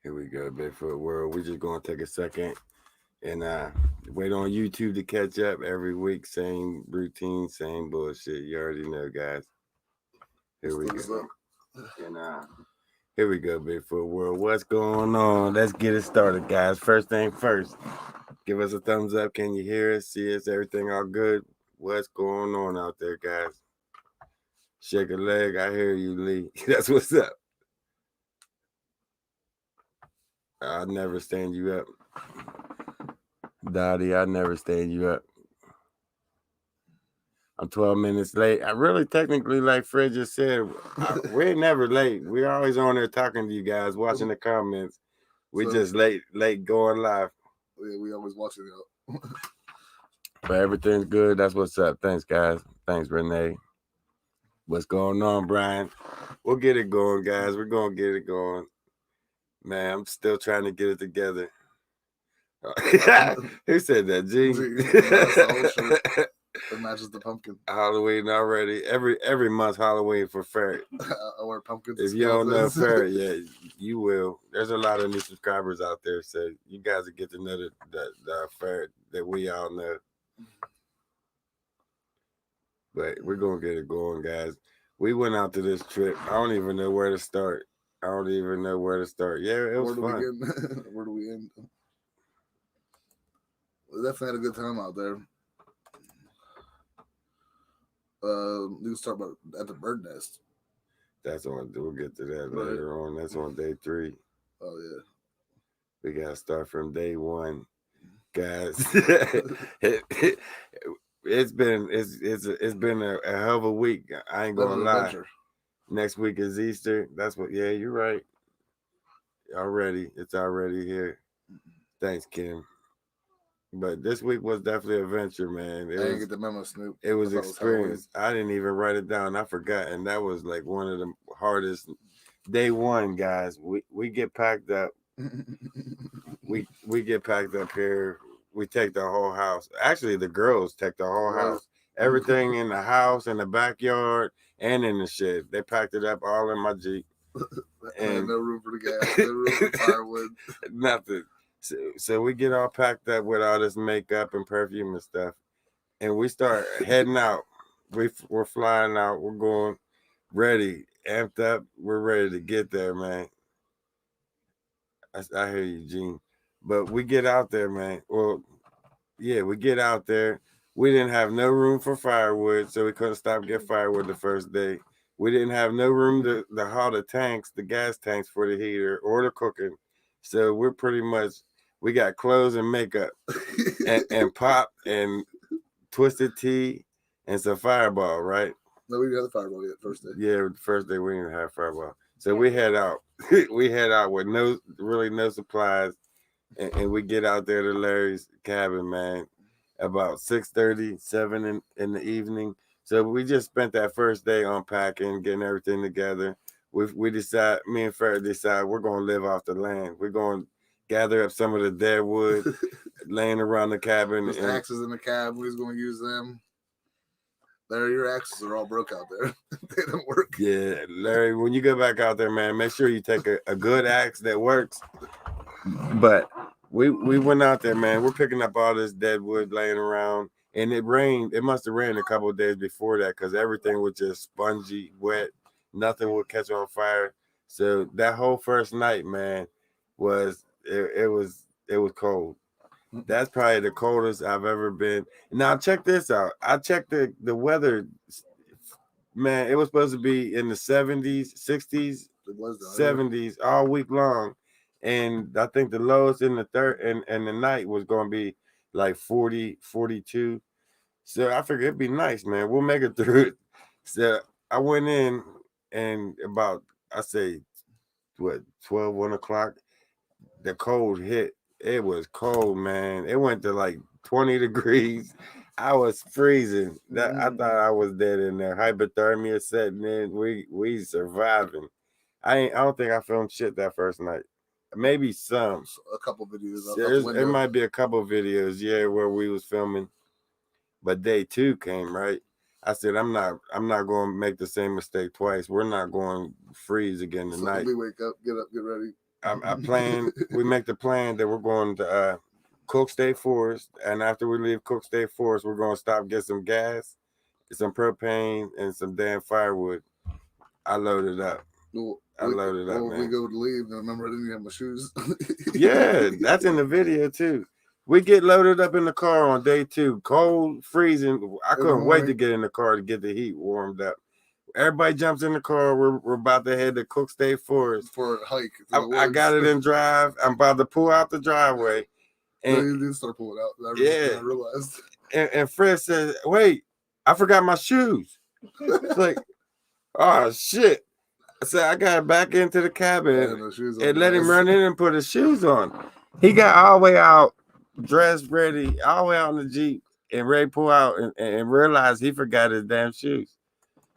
Here we go, Bigfoot World. We're just gonna take a second and wait on YouTube to catch up every week. Same routine, same bullshit. You already know, guys. Here we go. And here we go, Bigfoot World. What's going on? Let's get it started, guys. First thing first, give us a thumbs up. Can you hear us? See us? Everything all good? What's going on out there, guys? Shake a leg. I hear you, Lee. That's what's up. I'll never stand you up. Dottie, I never stand you up. I'm 12 minutes late. I really technically, like Fred just said, we're never late. We're always on there talking to you guys, watching the comments. We just late going live. Yeah, we always watching it. But everything's good. That's what's up. Thanks, guys. Thanks, Renee. What's going on, Brian? We'll get it going, guys. We're going to get it going. Man, I'm still trying to get it together. Who said that, G? It matches the pumpkin. Halloween already. Every month Halloween for Ferret. I wear pumpkins. If you don't know Ferret, yeah, you will. There's a lot of new subscribers out there, so you guys will get to know the Ferret that we all know. But we're gonna get it going, guys. We went out to this trip. I don't even know where to start. Yeah, it was fun. Where do we end? We definitely had a good time out there. You can start at the bird nest. We'll get to that later on. That's on day 3. Oh yeah. We gotta start from day 1, guys. It's been a hell of a week. I ain't gonna lie. Adventure. Next week is Easter. That's what. Yeah, you're right. It's already here. Thanks, Kim. But this week was definitely an adventure, man. I didn't get the memo, Snoop. It was experience. I didn't even write it down. I forgot, and that was like one of the hardest. Day 1, guys. We get packed up. we get packed up here. We take the whole house. Actually, the girls take the whole house. Everything in the house, in the backyard, and in the shed. They packed it up all in my Jeep. And no room for the gas. No room for firewood. Nothing. So we get all packed up with all this makeup and perfume and stuff, and we start heading out. We're flying out. We're going ready, amped up. We're ready to get there, man. I hear you, Gene. But we get out there, man. Well, yeah, we get out there. We didn't have no room for firewood, so we couldn't stop and get firewood the first day. We didn't have no room to haul the gas tanks for the heater or the cooking. So we're pretty much, we got clothes and makeup and pop and twisted tea and some Fireball, right? No, we didn't have the Fireball yet, first day. Yeah, the first day we didn't have Fireball. So we head out. We head out with no supplies. And we get out there to Larry's cabin, man, about 6:30, 7 in the evening. So we just spent that first day unpacking, getting everything together. We decide, me and Fred decide we're going to live off the land. We're going to gather up some of the dead wood laying around the cabin. There's axes in the cab. We're going to use them. Larry, your axes are all broke out there. They don't work. Yeah, Larry, when you go back out there, man, make sure you take a good axe that works. But we went out there, man. We're picking up all this dead wood laying around. And it rained. It must have rained a couple of days before that because everything was just spongy, wet. Nothing would catch on fire. So that whole first night, man, was cold. That's probably the coldest I've ever been. Now check this out. I checked the weather. Man, it was supposed to be in the 70s, 60s, 70s all week long. And I think the lowest in the third and the night was going to be like 40, 42. So I figured it'd be nice, man. We'll make it through it. So I went in and about, I say, 12, 1 o'clock, the cold hit. It was cold, man. It went to like 20 degrees. I was freezing. I thought I was dead in there. Hypothermia setting in. We surviving. I don't think I filmed shit that first night. Maybe some. A couple videos. It might be a couple videos, yeah, where we was filming. But day 2 came, right? I said, I'm not going to make the same mistake twice. We're not going to freeze again tonight. We wake up, get ready. I plan. We make the plan that we're going to Cook State Forest, and after we leave Cook State Forest, we're going to stop get some gas, some propane, and some damn firewood. I loaded up. Well, I loaded up, we man. go to leave, and remember I didn't have my shoes. Yeah, that's in the video too. We get loaded up in the car on day 2, cold, freezing. I couldn't wait to get in the car to get the heat warmed up. Everybody jumps in the car. We're about to head to Cook State Forest for a hike. I got it in drive. I'm about to pull out the driveway. And you didn't start pulling out. I realized. And Fred says, "Wait, I forgot my shoes." It's like, oh shit. So I got back into the cabin and let him run in and put his shoes on. He got all the way out, dressed, ready, all the way out in the Jeep, and ready to pull out and realized he forgot his damn shoes.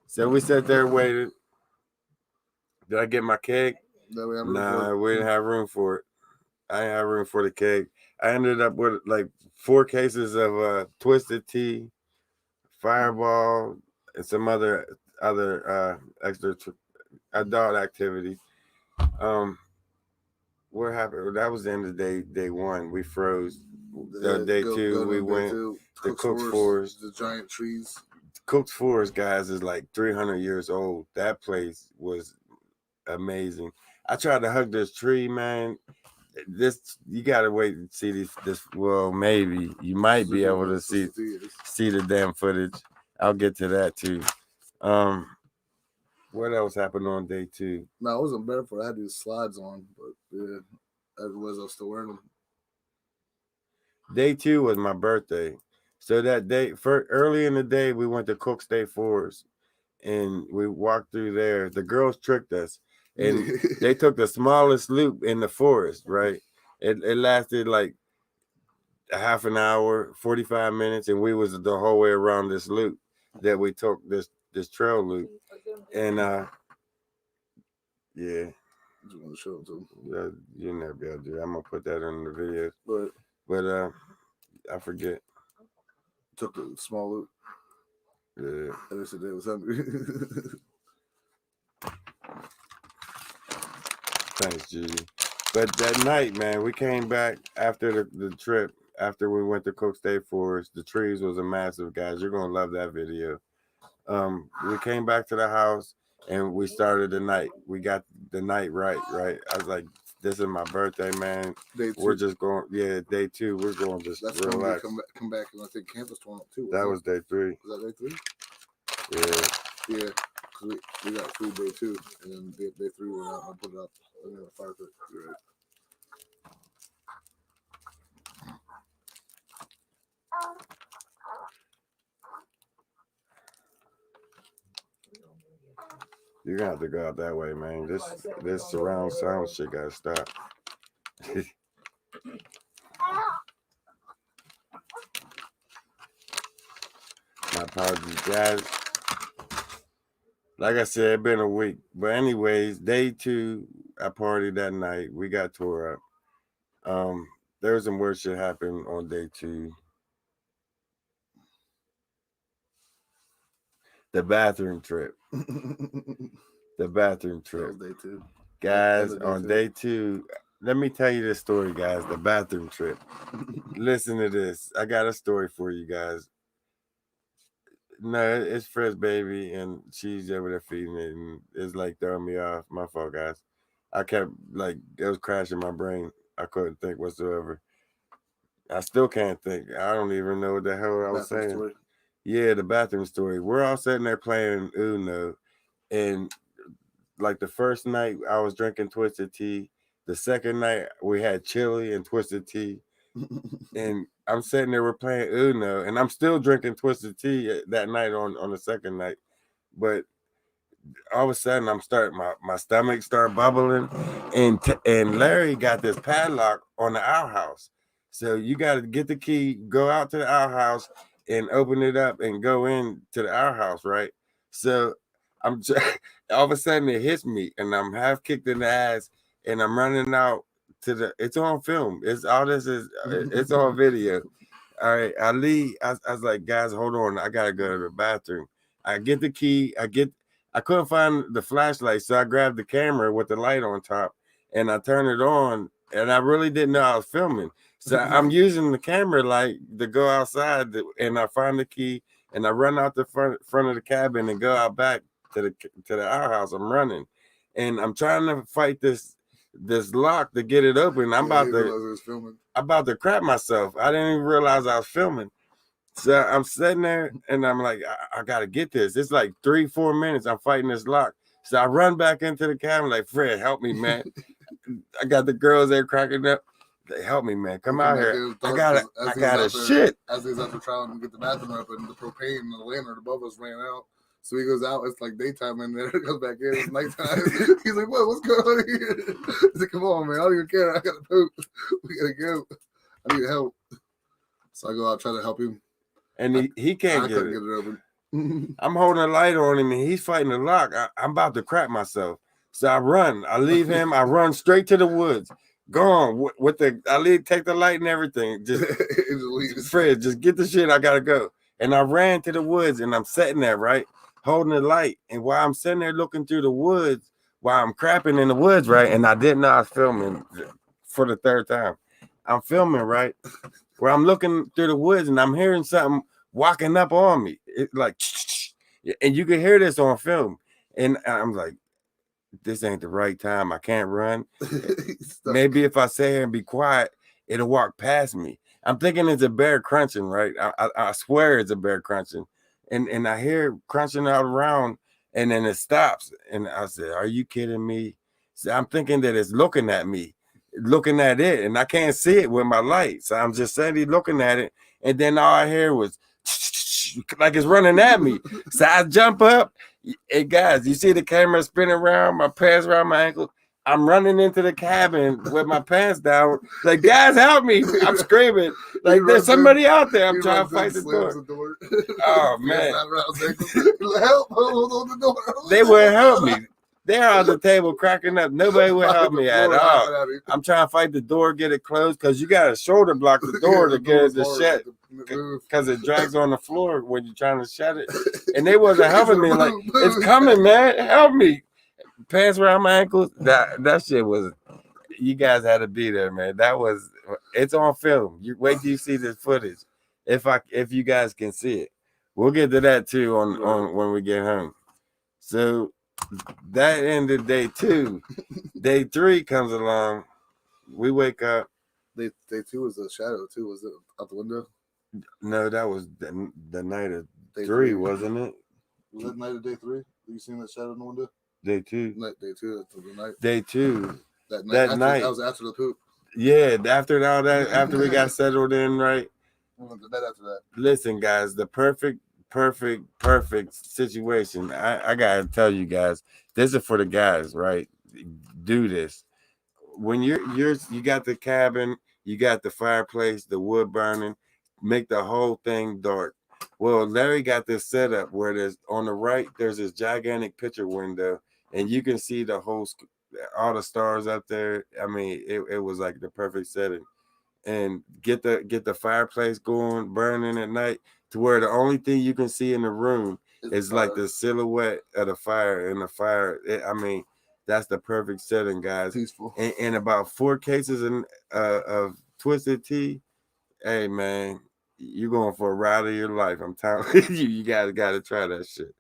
So we sat there and waited. Did I get my keg? Nah, we didn't have room for it. I didn't have room for the keg. I ended up with like 4 cases of Twisted Tea, Fireball, and some other extra adult activities. What happened? That was the end of day 1. We froze. Day 2, we went to Cook's Forest. The giant trees. Cook's Forest, guys, is like 300 years old. That place was amazing. I tried to hug this tree, man. This you gotta wait and see this. Well, maybe you might be able to see the damn footage. I'll get to that too. What else happened on day 2? No, I wasn't barefoot. I had these slides on, but yeah, otherwise I was still wearing them. Day 2 was my birthday, so that day, early in the day, we went to Cook State Forest, and we walked through there. The girls tricked us, and they took the smallest loop in the forest. Right, it lasted like a half an hour, 45 minutes, and we was the whole way around this loop that we took this trail loop, and yeah. Just want to show it to them. You'll never be able to do that. I'm gonna put that in the video, but I forget. Took the small loop. Yeah. And they said they was hungry. Thanks, Judy. But that night, man, we came back after the trip. After we went to Cook State Forest, the trees was a massive, guys. You're gonna love that video. We came back to the house and we started the night. We got the night right. I was like, this is my birthday, man. Day 2. We're just going, day 2. We're going just That's relax. When we come back, and I think camp was torn up too. That was day 3. Was that day 3? Yeah. Because we got food day 2, and then day 3 went out and put it up in the fire pit. You're right. You're gonna have to go out that way, man. This surround sound shit gotta stop. My apologies, guys. Like I said, it's been a week. But anyways, day 2, I partied that night. We got tore up. There was some weird shit happened on day 2. The bathroom trip. The bathroom trip. Day 2. Guys, on day 2, let me tell you this story, guys. The bathroom trip. Listen to this. I got a story for you guys. No, it's Fred's baby, and she's over there feeding it, and it's like throwing me off. My fault, guys. I kept, like, it was crashing my brain. I couldn't think whatsoever. I still can't think. I don't even know what the hell I was saying. Story. Yeah, the bathroom story. We're all sitting there playing Uno, and like the first night I was drinking Twisted Tea. The second night we had chili and Twisted Tea. And I'm sitting there, we're playing Uno, and I'm still drinking Twisted Tea that night on the second night. But all of a sudden I'm starting, my stomach started bubbling, and Larry got this padlock on the outhouse. So you got to get the key, go out to the outhouse and open it up and go in to the outhouse, right? So I'm just, all of a sudden it hits me, and I'm half kicked in the ass, and I'm running out to the. It's on film. It's all this is. It's on video. All right, I leave. I was like, guys, hold on. I gotta go to the bathroom. I get the key. I couldn't find the flashlight, so I grabbed the camera with the light on top, and I turned it on, and I really didn't know I was filming. So I'm using the camera light to go outside, and I find the key, and I run out the front of the cabin and go out back to the outhouse. I'm running, and I'm trying to fight this lock to get it open. I'm about to crap myself. I didn't even realize I was filming. So I'm sitting there and I'm like, I gotta get this. It's like 3-4 minutes. I'm fighting this lock. So I run back into the cabin like, Fred, help me, man. I got the girls there cracking up. They help me, man. Come out here. I got a shit. As he was out there trying to get the bathroom open, the propane and the lantern above us ran out. So he goes out. It's like daytime in there. He goes back in. It's nighttime. He's like, what's going on here? He's like, come on, man. I don't even care. I gotta poop. We gotta go. I need help. So I go out, try to help him. And he can't get it open. I'm holding a light on him and he's fighting the lock. I'm about to crap myself. So I run. I leave him. I run straight to the woods. Gone with the. Take the light and everything. Just Fred, just get the shit. I gotta go. And I ran to the woods and I'm sitting there, right, holding the light. And while I'm sitting there looking through the woods, while I'm crapping in the woods, right, and I didn't know I was filming for the third time. I'm filming, right, where I'm looking through the woods and I'm hearing something walking up on me. It's like, and you can hear this on film. And I'm like, this ain't the right time. I can't run. Maybe if I sit here and be quiet, it'll walk past me. I'm thinking it's a bear crunching, right? I swear it's a bear crunching. And I hear crunching out around and then it stops. And I said, are you kidding me? So I'm thinking that it's looking at me, looking at it, and I can't see it with my light. So I'm just steady looking at it. And then all I hear was like it's running at me. So I jump up. Hey guys, you see the camera spinning around, my pants around my ankles. I'm running into the cabin with my pants down. Like, guys, help me. I'm screaming. Like, there's somebody out there. I'm trying to fight the door. Oh, man. Help, hold on the door. They wouldn't help me. They're on the table cracking up. Nobody would help me at all. I'm trying to fight the door, get it closed, because you got to shoulder block the door to get it to shut, because it drags on the floor when you're trying to shut it. And they wasn't helping me. Like, it's coming, man. Help me. Pants around my ankles. That shit was. You guys had to be there, man. It's on film. You wait till you see this footage. If you guys can see it, we'll get to that too on when we get home. So that ended day 2. Day 3 comes along. We wake up. Day 2 was a shadow too. Was it out the window? No, that was the night of day 3, wasn't it? Was that night of day 3? You seen that shadow in the window? Day 2. Day 2. The night. Day 2. That night. That was after the poop. Yeah, after all that, after we got settled in, right? We went to bed after that. Listen, guys, the perfect situation. I gotta tell you guys, this is for the guys, right? Do this when you got the cabin, you got the fireplace, the wood burning, make the whole thing dark. Well, Larry got this set up where there's on the right, there's this gigantic picture window, and you can see the whole all the stars up there. I mean, it was like the perfect setting. And get the fireplace going, burning at night, to where the only thing you can see in the room is like the silhouette of the fire. And the fire, I mean, that's the perfect setting, guys. Peaceful. And about 4 cases of Twisted Tea. Hey, man, you're going for a ride of your life. I'm telling you, you guys got to try that shit.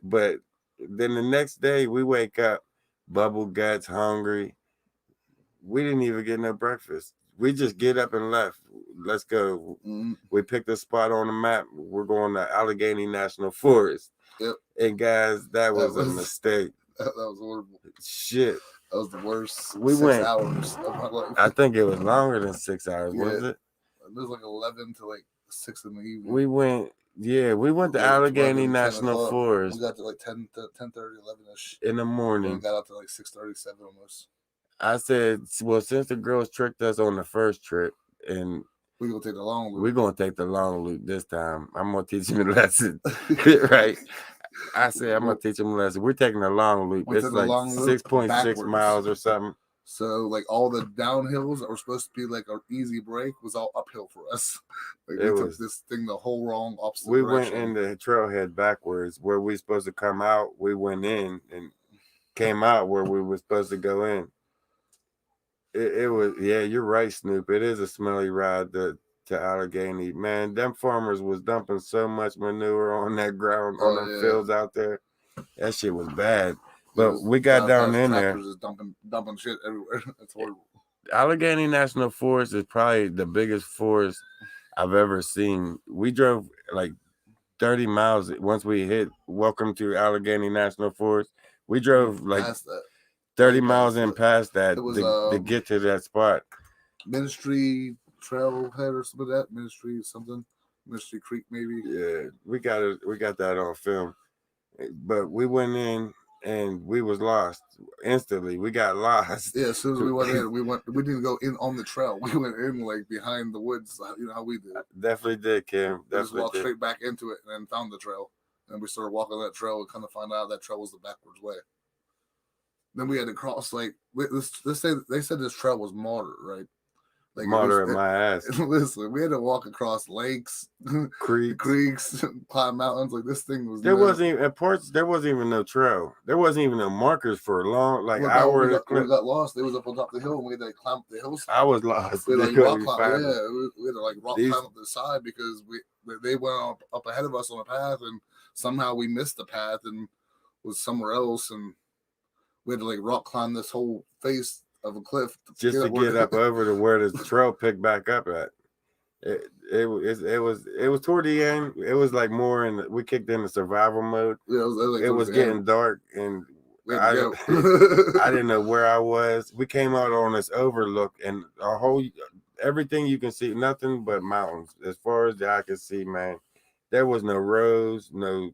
But then the next day, we wake up, bubble guts, hungry. We didn't even get no breakfast. We just get up and left. Let's go. Mm-hmm. We picked a spot on the map. We're going to Allegheny National Forest. Yep. And guys, that was a mistake. That was horrible. Shit. That was the worst 6 hours of my life. I think it was longer than 6 hours, was it? It was like 11 to like 6 in the evening. We went to Allegheny National Forest. We got to like 10:30, 11ish. In the morning. And we got out to like 6:37 almost. I said, well, since the girls tricked us on the first trip, and we're going to take the long loop. We're going to take the long loop this time. I'm going to teach them a lesson. Right? I said, I'm going to teach them a lesson. We're taking the long loop. It's like 6.6 miles or something. So, like, all the downhills that were supposed to be like an easy break was all uphill for us. Like, we took this thing the whole wrong opposite direction. We went in the trailhead backwards. Where we supposed to come out, we went in and came out where we were supposed to go in. it was, yeah, you're right, Snoop. It is a smelly ride to Allegheny. Man, them farmers was dumping so much manure on that ground, on them fields out there. That shit was bad. But we got down in there. Tractors is dumping shit everywhere. That's horrible. Allegheny National Forest is probably the biggest forest I've ever seen. We drove like 30 miles once we hit Welcome to Allegheny National Forest. We drove like 30 miles in past that to get to that spot. Ministry Trailhead or something like that. Ministry Creek maybe. Yeah, we got that on film. But we went in and we was lost instantly. We got lost. Yeah, as soon as we went in, we didn't go in on the trail. We went in like behind the woods. You know how we did. Definitely did, Kim. We just walked straight back into it and then found the trail. And we started walking that trail and kind of found out that trail was the backwards way. Then we had to cross like they said this trail was moderate, right? Like moderate my ass. Listen, we had to walk across lakes, creeks, climb mountains. Like this thing was. There wasn't even at parts. There wasn't even no trail. There wasn't even no markers for a long hour. We got lost. It was up on top of the hill, and we had to climb up the hillside. I was lost. We had to rock climb. Yeah, we had to rock climb up the side because they went up ahead of us on a path, and somehow we missed the path and was somewhere else, and we had to rock climb this whole face of a cliff just to get up over to where the trail picked back up at. It was toward the end. It was like more in we kicked in the survival mode. Yeah, it was getting dark and I didn't know where I was. We came out on this overlook and everything you can see, nothing but mountains as far as the eye could see, man. There was no roads, no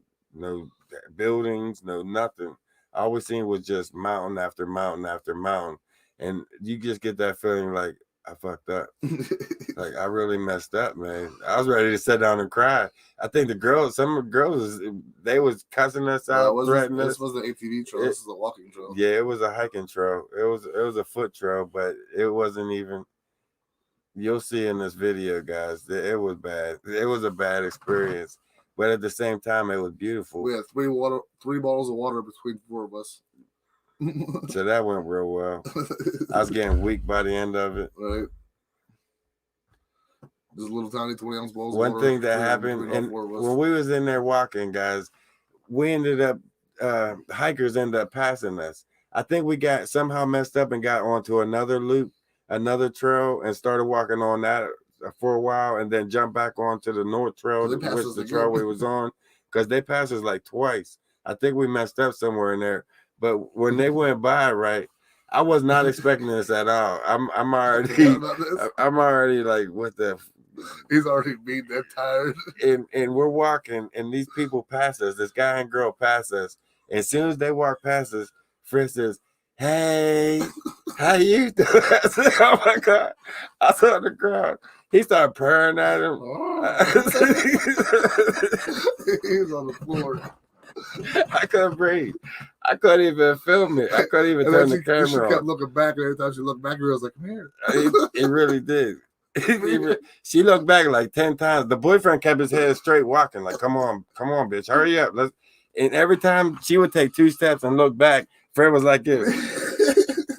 buildings, no nothing. All we seen was just mountain after mountain after mountain. And you just get that feeling like I fucked up. Like I really messed up, man. I was ready to sit down and cry. I think some of the girls, they was cussing us out, threatening us. This was the ATV trail. This is a walking trail. Yeah, it was a hiking trail. It was a foot trail, but it wasn't even. You'll see in this video, guys. It was bad. It was a bad experience, but at the same time, it was beautiful. We had three bottles of water between four of us. So that went real well. I was getting weak by the end of it. Right. Just little tiny 20-ounce balls. One thing that happened, and when we was in there walking, guys, we ended up hikers ended up passing us. I think we got somehow messed up and got onto another loop, another trail, and started walking on that for a while, and then jumped back onto the north trail, which the trail we was on, because they passed us like twice. I think we messed up somewhere in there. But when they went by, right, I was not expecting this at all. I'm already like, what the? He's already beat that tired. And we're walking, and these people pass us. This guy and girl pass us. And as soon as they walk past us, Fritz says, "Hey, how you doing?" I said, "Oh my God!" I saw the crowd. He started purring at him. Oh. He was on the floor. I couldn't breathe. I couldn't even film it. I couldn't even turn the camera on. She kept looking back, and every time she looked back, I was like, "Come here." It really did. She looked back like 10 times. The boyfriend kept his head straight, walking like, "Come on, bitch, hurry up." And every time she would take 2 steps and look back, Fred was like this.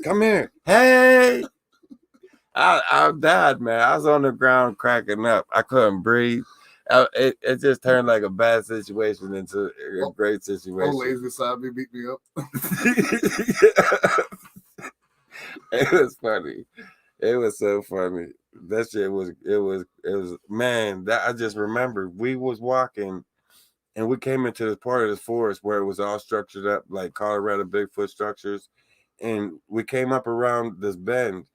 "Come here, hey." I died, man. I was on the ground cracking up. I couldn't breathe. It just turned like a bad situation into a great situation. Old ladies beside me beat me up. It was funny. It was so funny. That shit was man. That I just remember we was walking, and we came into this part of this forest where it was all structured up like Colorado Bigfoot structures, and we came up around this bend,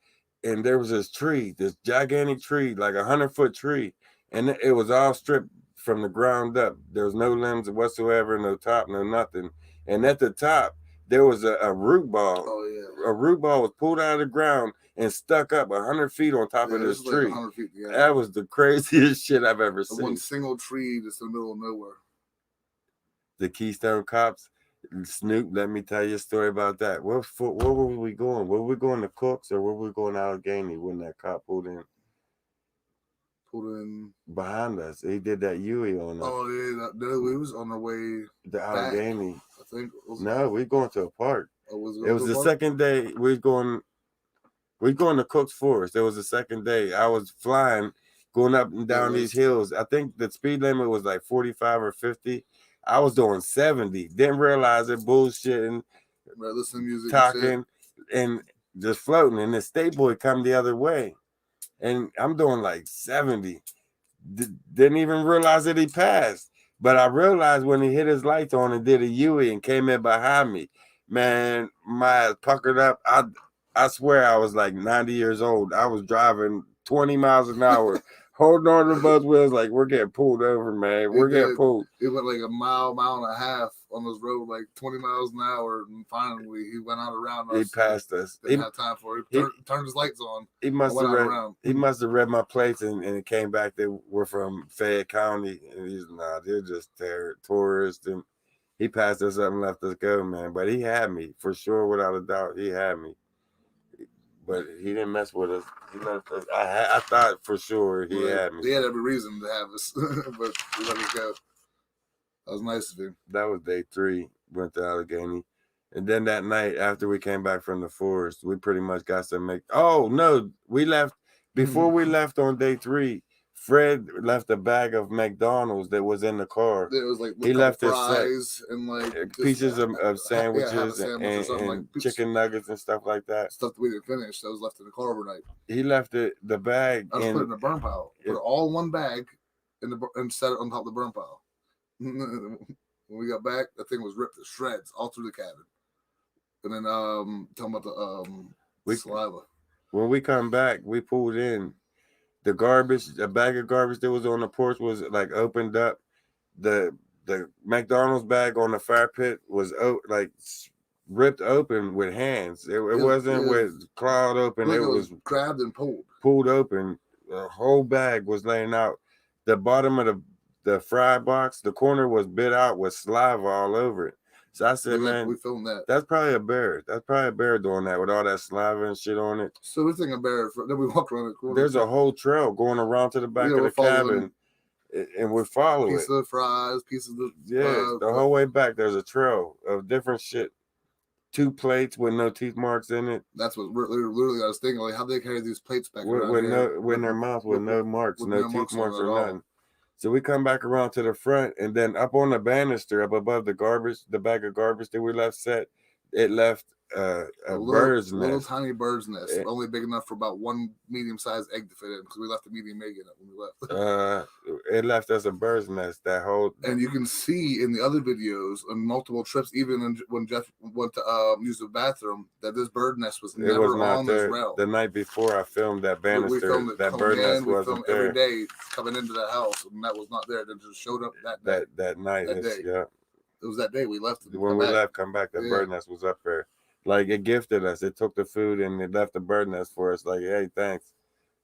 and there was this tree, this gigantic tree, like 100-foot tree. And it was all stripped from the ground up. There was no limbs whatsoever, no top, no nothing. And at the top, there was a root ball. Oh, yeah. A root ball was pulled out of the ground and stuck up 100 feet on top of this tree. Like 100 feet, yeah. That was the craziest shit I've ever seen. One single tree just in the middle of nowhere. The Keystone Cops. Snoop, let me tell you a story about that. Where were we going? Were we going to Cooks or were we going to Allegheny when that cop pulled in? Behind us. He did that Yui on us. Oh, yeah. No, we was on our way to Allegheny. I think. No, we going to a park. Oh, it was the second day. We was going. We're going to Cook's Forest. It was the second day. I was flying, going up and down these hills. I think the speed limit was like 45 or 50. I was doing 70. Didn't realize it, bullshitting, listening to music, talking, and just floating. And the state boy come the other way, and I'm doing like 70. Didn't even realize that he passed. But I realized when he hit his lights on and did a U-E and came in behind me, man, my ass puckered up. I swear I was like 90 years old. I was driving 20 miles an hour, holding on to both wheels like we're getting pulled over, man. We're getting pulled. It went like a mile and a half on this road, like 20 miles an hour, and finally he went out around us. He passed us. Didn't have time for it. He turned his lights on. He must have read my plates and it came back. They were from Fayette County, and he's they're just tourists. And he passed us up and left us go, man. But he had me for sure, without a doubt. He had me. But he didn't mess with us. He left us. I thought for sure he had me. He had every reason to have us, but he let us go. That was nice of him. That was day 3. Went to Allegheny. And then that night, after we came back from the forest, we pretty much got some we left. Before we left on day 3, Fred left a bag of McDonald's that was in the car. It was like he left fries and like pieces of sandwiches and like chicken nuggets and stuff like that. Stuff that we didn't finish that was left in the car overnight. He left the bag. I put it in a burn pile. Put it all in one bag and set it on top of the burn pile. When we got back, that thing was ripped to shreds all through the cabin. And then talking about the saliva. When we come back, we pulled in. The garbage, a bag of garbage that was on the porch was like opened up. The McDonald's bag on the fire pit was like ripped open with hands. It wasn't with clawed open. It was grabbed and pulled. Pulled open. The whole bag was laying out. The bottom of the fry box, the corner was bit out with saliva all over it. So I said, we filmed that. That's probably a bear. That's probably a bear doing that with all that saliva and shit on it. So we think a bear. Then we walked around the corner. There's a whole trail going around to the back of the cabin, and we follow it. Pieces of fries, pieces of the whole way back. There's a trail of different shit. 2 plates with no teeth marks in it. That's what literally I was thinking. Like, how they carry these plates back around in their mouth with no marks, no teeth marks or nothing. So we come back around to the front, and then up on the banister, up above the garbage, the bag of garbage that we left set, it left a bird's nest. Little tiny bird's nest, only big enough for about one medium-sized egg to fit in, because we left a medium egg in it when we left. It left us a bird's nest, that whole... And you can see in the other videos, on multiple trips, even when Jeff went to use the bathroom, that this bird nest was never on this rail. The night before I filmed that banister, that bird nest wasn't there. Every day coming into the house, and that was not there. It just showed up that day. That night. That day. Yeah. It was that day we left. When we left, come back, that bird nest was up there. Like, it gifted us. It took the food and it left the bird nest for us. Like, hey, thanks.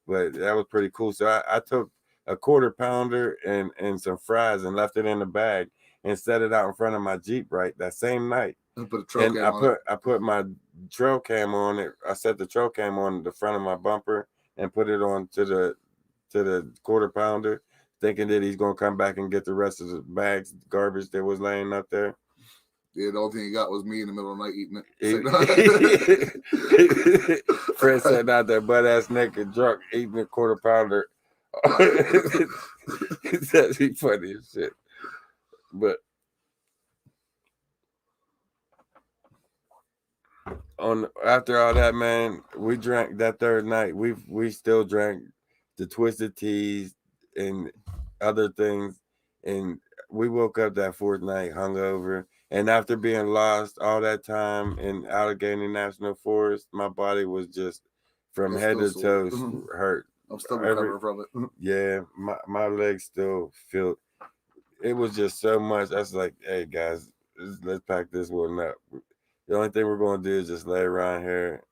But that was pretty cool. So I took a 1/4 pounder and some fries and left it in the bag and set it out in front of my Jeep that same night. I put a trail cam on it. I put my trail cam on it. I set the trail cam on the front of my bumper and put it on to the 1/4 pounder, thinking that he's gonna come back and get the rest of the bags, garbage that was laying up there. Yeah, the only thing he got was me in the middle of the night eating it. Fred sat out there butt ass naked, drunk, eating a 1/4 pounder. That's funny as shit. But after all that, man, we drank that third night. We still drank the twisted teas and other things, and we woke up that 4th night hungover. And after being lost all that time in Allegheny National Forest, my body was just from head to toe hurt. I'm still recovering from it. Yeah, my legs still feel. It was just so much. I was like, hey guys, let's pack this one up. The only thing we're gonna do is just lay around here.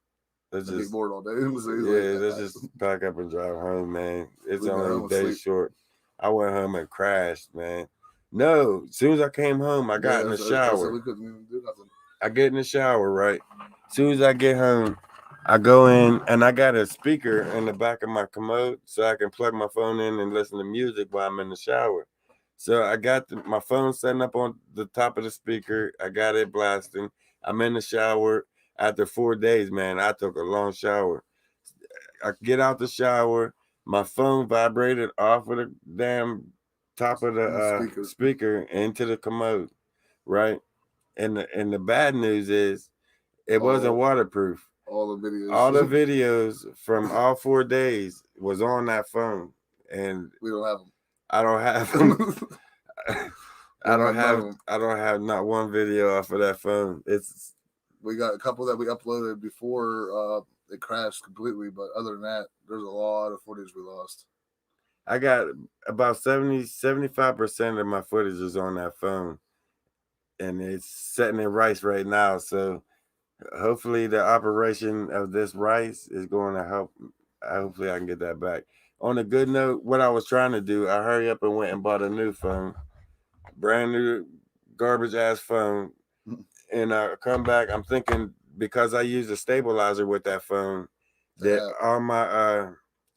Let's just be bored all day. Let's just pack up and drive home, man. It's only a day short. I went home and crashed, man. No, as soon as I came home, I got in the shower. We couldn't even do nothing. I get in the shower, right? As soon as I get home, I go in and I got a speaker in the back of my commode so I can plug my phone in and listen to music while I'm in the shower. So I got my phone setting up on the top of the speaker. I got it blasting. I'm in the shower. After 4 days, man, I took a long shower. I get out the shower, my phone vibrated off of the damn top of the speaker into the commode, right? And the bad news is it wasn't waterproof. All the videos from all 4 days was on that phone, and we don't have them. I don't have them. I don't have not one video off of that phone. We got a couple that we uploaded before it crashed completely, but other than that, there's a lot of footage we lost. I got about 75% of my footage is on that phone, and it's setting in rice right now. So hopefully the operation of this rice is going to help. Hopefully I can get that back. On a good note, what I was trying to do, I hurry up and went and bought a new phone, brand new garbage ass phone. And I come back, I'm thinking because I use a stabilizer with that phone, that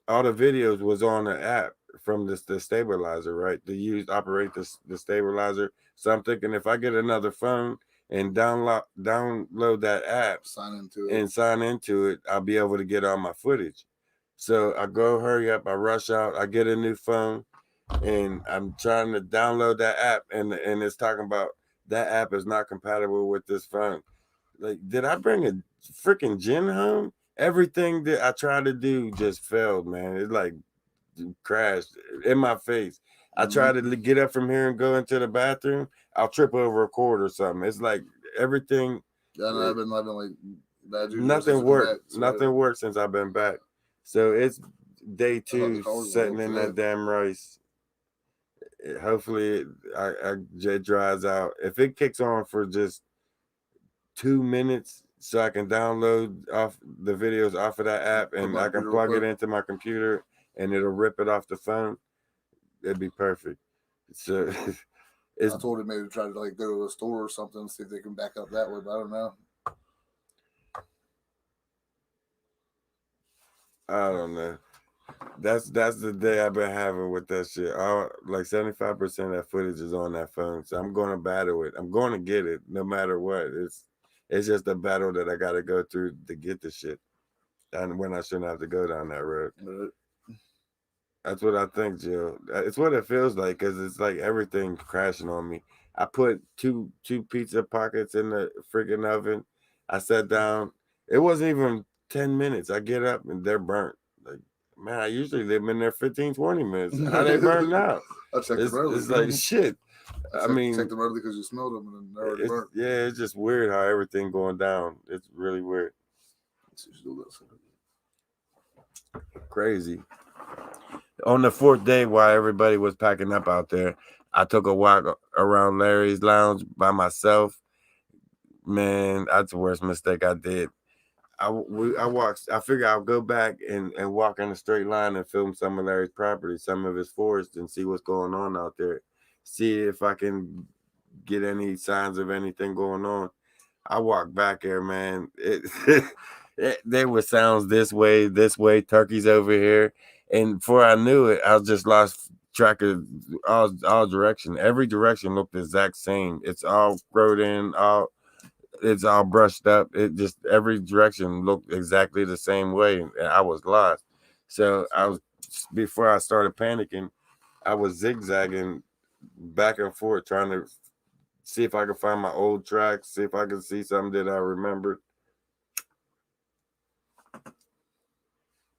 all the videos was on the app from the stabilizer, right? To operate the stabilizer. So I'm thinking if I get another phone and download that app, sign into it, I'll be able to get all my footage. So I go hurry up, I rush out, I get a new phone, and I'm trying to download that app, and it's talking about that app is not compatible with this phone. Like, did I bring a freaking gin home? Everything that I tried to do just failed, man. It like crashed in my face. I tried to get up from here and go into the bathroom. I'll trip over a cord or something. It's like everything. Yeah, I've been like bad. Nothing worked. Nothing worked since I've been back. So it's day 2 sitting in that damn rice. Hopefully it dries out. If it kicks on for just 2 minutes, so I can download off the videos off of that app, and I can plug it into my computer, and it'll rip it off the phone, it'd be perfect. So I told him maybe to try to like go to a store or something, see if they can back up that way, but I don't know. I don't know. That's the day I've been having with that shit. Like 75% of that footage is on that phone, so I'm going to battle it. I'm going to get it no matter what. It's just a battle that I got to go through to get the shit, and when I shouldn't have to go down that road. That's what I think, Jill. It's what it feels like, because it's like everything crashing on me. I put two pizza pockets in the freaking oven. I sat down. It wasn't even 10 minutes. I get up and they're burnt. Like, man, I usually leave them in there 15, 20 minutes. How they burn now? I checked them early. It's like shit. I mean, checked them early because you smelled them and they're already burnt. Yeah, it's just weird how everything going down. It's really weird. Crazy. On the 4th day, while everybody was packing up out there, I took a walk around Larry's Lounge by myself. Man, that's the worst mistake I did. I walked. I figured I'll go back and walk in a straight line and film some of Larry's property, some of his forest, and see what's going on out there. See if I can get any signs of anything going on. I walked back there, man. There were sounds this way, turkeys over here. And before I knew it, I just lost track of all direction. Every direction looked the exact same. It's all growed in, it's all brushed up. It just every direction looked exactly the same way, and I was lost. So before I started panicking, I was zigzagging back and forth, trying to see if I could find my old tracks, see if I could see something that I remembered.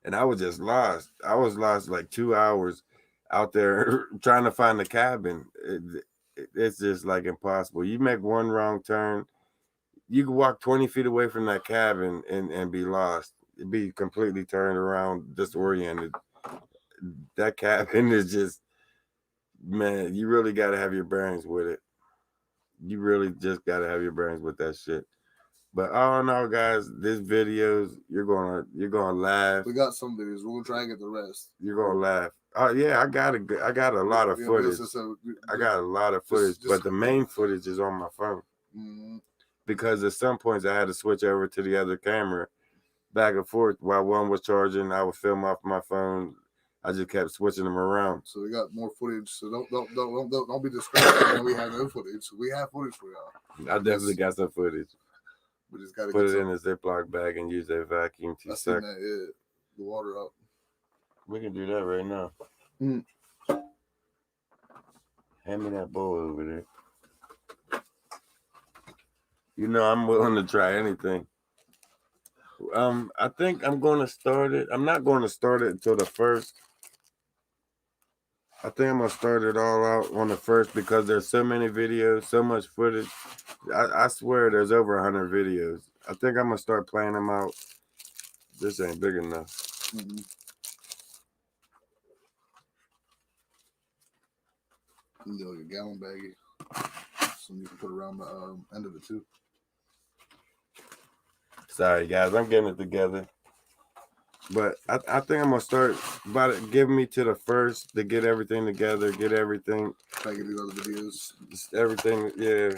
And I was just lost. I was lost like 2 hours out there trying to find the cabin. It's just like impossible. You make one wrong turn, you can walk 20 feet away from that cabin and be lost. It'd be completely turned around, disoriented. That cabin is just, man, you really got to have your bearings with it. You really just got to have your bearings with that shit. But all in all, guys, this videos, you're gonna laugh. We got some videos. We're gonna try and get the rest. You're gonna laugh. Oh yeah, I got a lot of footage. I got a lot of footage, but the main footage is on my phone. Mm-hmm. Because at some points I had to switch over to the other camera, back and forth. While one was charging, I would film off my phone. I just kept switching them around. So we got more footage. So don't be discouraged when we have no footage. We have footage for y'all. I definitely got some footage. We just gotta put it in a Ziploc bag and use that vacuum to suck. the water out. We can do that right now. Mm. Hand me that bowl over there. You know, I'm willing to try anything. I think I'm going to start it. I'm not going to start it until the 1st. I think I'm going to start it all out on the 1st because there's so many videos, so much footage. I swear there's over 100 videos. I think I'm going to start playing them out. This ain't big enough. Mm-hmm. You know, your gallon baggie. So you can put around the end of it too. Sorry, guys. I'm getting it together. But I think I'm going to start about it. Give me to the 1st to get everything together, get everything. Try to get these other videos. Just everything, yeah.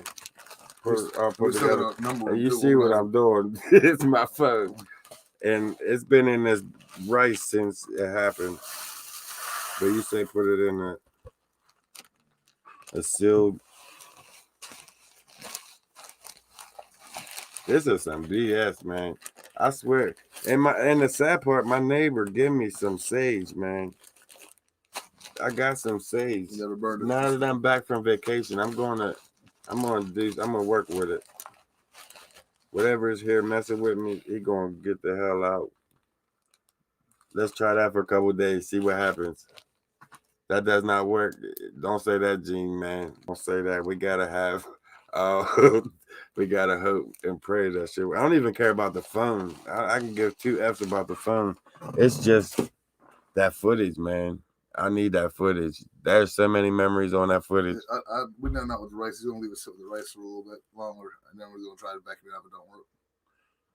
I'll put together. And you see what I'm doing. It's my phone. And it's been in this rice since it happened. But you say put it in a sealed. This is some BS, man. I swear. And the sad part, my neighbor gave me some sage, man. I got some sage. You never burned it. Now that I'm back from vacation, I'm gonna work with it. Whatever is here messing with me, he gonna get the hell out. Let's try that for a couple of days, see what happens. That does not work. Don't say that, Gene, man. Don't say that. We gotta have we gotta hope and pray that shit. I don't even care about the phone. I can give 2 F's about the phone. It's just that footage, man. I need that footage. There's so many memories on that footage. We done that with the rice. You're gonna leave it sit with the rice for a little bit longer, and then we're gonna try to vacuum it out, but don't work.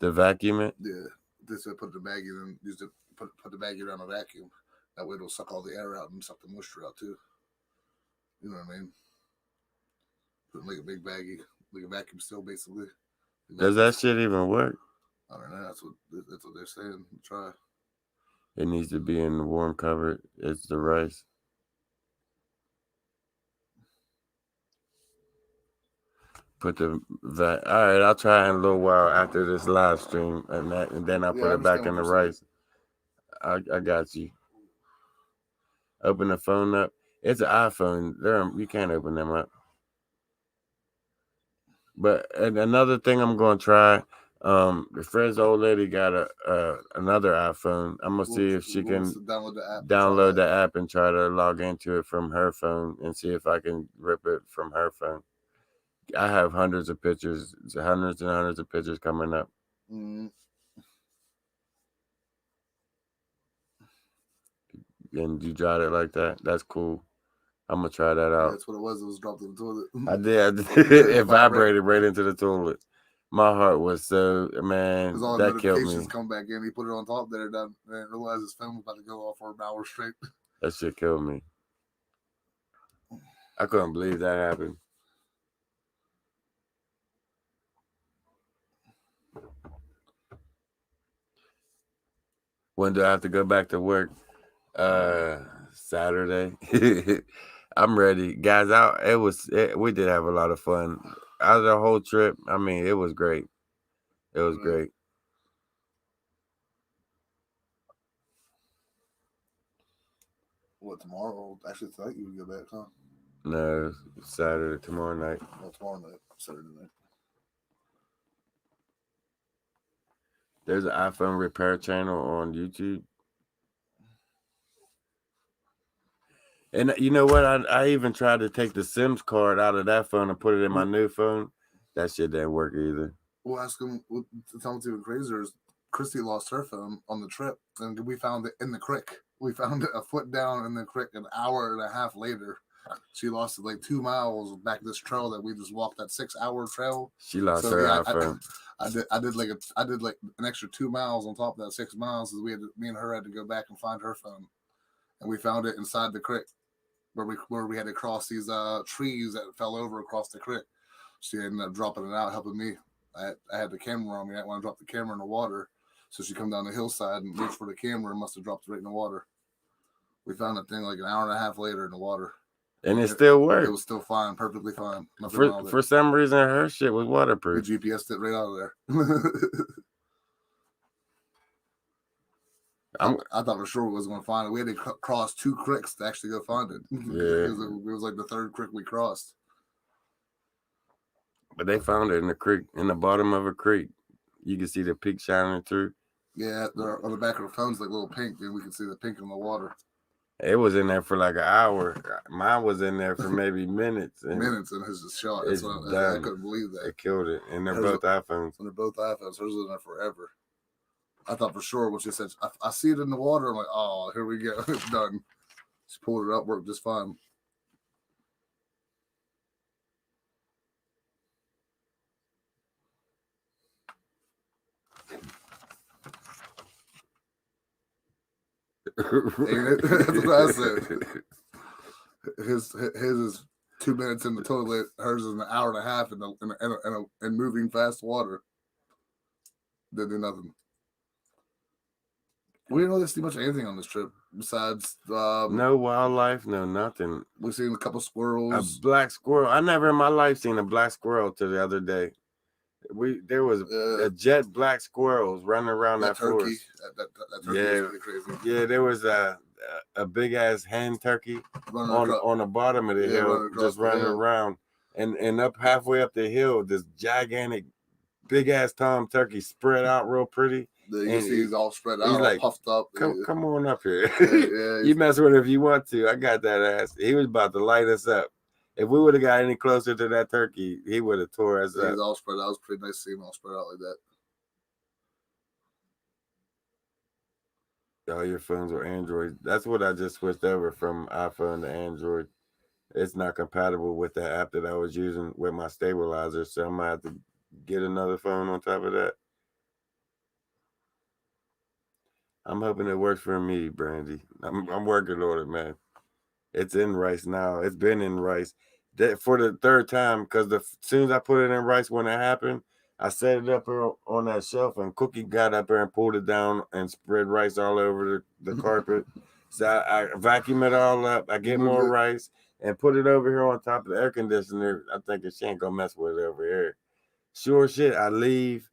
The vacuum it? Yeah. This way, put the baggie and use the put the baggie around a vacuum. That way, it'll suck all the air out and suck the moisture out too. You know what I mean? Put it like a big baggie, like a vacuum seal, basically. Does that shit even work? I don't know. That's what they're saying. Try. It needs to be in the warm cover. It's the rice. Put the all right, I'll try in a little while after this live stream and then I'll put it back in the rice. I got you. Open the phone up. It's an iPhone. You can't open them up. But another thing I'm gonna try. Fred's old lady got another iPhone. I'm gonna see if she can download the app and try to log into it from her phone and see if I can rip it from her phone. I have hundreds and hundreds of pictures coming up. Mm-hmm. And you dried it like that? That's cool. I'm gonna try that out. That's what it was. It was dropped in the toilet. I did. It vibrated right into the toilet. My heart was so, man, that killed me. Come back in. He put it on top there. Didn't realize his phone was about to go off for an hour straight. That shit killed me. I couldn't believe that happened. When do I have to go back to work? Saturday. I'm ready, guys. We did have a lot of fun. Out of the whole trip, I mean, it was great. It was great. What, tomorrow? Actually, tonight you would go back, huh? No, Saturday, tomorrow night. Oh, tomorrow night, Saturday night. There's an iPhone repair channel on YouTube. And you know what? I even tried to take the SIMs card out of that phone and put it in my new phone. That shit didn't work either. We'll ask him. Tell him even crazier is Christy lost her phone on the trip, and we found it in the creek. We found it a foot down in the creek an hour and a half later. She lost it like 2 miles back this trail that we just walked, that 6-hour trail. She lost her iPhone. I did like an extra 2 miles on top of that 6 miles, because me and her had to go back and find her phone, and we found it inside the creek where we had to cross these trees that fell over across the creek. She ended up dropping it out, helping me. I had the camera on me. I didn't want to drop the camera in the water, so she come down the hillside and reached for the camera and must have dropped it right in the water. We found that thing like an hour and a half later in the water. And it still worked. It was still fine, perfectly fine. For some reason, her shit was waterproof. The GPS'd it right out of there. I thought for sure we was going to find it. We had to cross 2 creeks to actually go find it. Yeah. Because it was like the 3rd creek we crossed. But they found it in the creek, in the bottom of a creek. You can see the peak shining through. Yeah, on the back of the phone's like little pink, and we can see the pink in the water. It was in there for like an hour. Mine was in there for maybe minutes. And minutes, and his just shot. it's I couldn't believe that. It killed it. And they're both iPhones. And they're both iPhones. Hers was in there forever. I thought for sure when she said, I see it in the water. I'm like, oh, here we go. It's done. She pulled it up, worked just fine. That's what I said. His is 2 minutes in the toilet. Hers is an hour and a half in moving fast water. Didn't do nothing. We didn't really see much of anything on this trip besides no wildlife, no nothing. We seen a couple squirrels. A black squirrel. I never in my life seen a black squirrel till the other day. There was a jet black squirrels running around that turkey. forest. That turkey is pretty crazy. Yeah, there was a big ass hen turkey on the bottom of the hill, just running around, and up halfway up the hill, this gigantic, big ass tom turkey spread out real pretty. You can see he's all spread out, like, puffed up. Come on up here. You mess with it if you want to. I got that ass. He was about to light us up. If we would have got any closer to that turkey, he would have tore us up. He's all spread out. It was pretty nice to see him all spread out like that. All your phones are Android. That's what I just switched over from iPhone to Android. It's not compatible with the app that I was using with my stabilizer, so I'm gonna have to get another phone on top of that. I'm hoping it works for me, Brandy. I'm working on it, man. It's in rice now. It's been in rice for the 3rd time, because as soon as I put it in rice when it happened, I set it up on that shelf, and Cookie got up there and pulled it down and spread rice all over the carpet. So I vacuum it all up. I get more rice and put it over here on top of the air conditioner. I think she ain't gonna mess with it over here. Sure shit, I leave.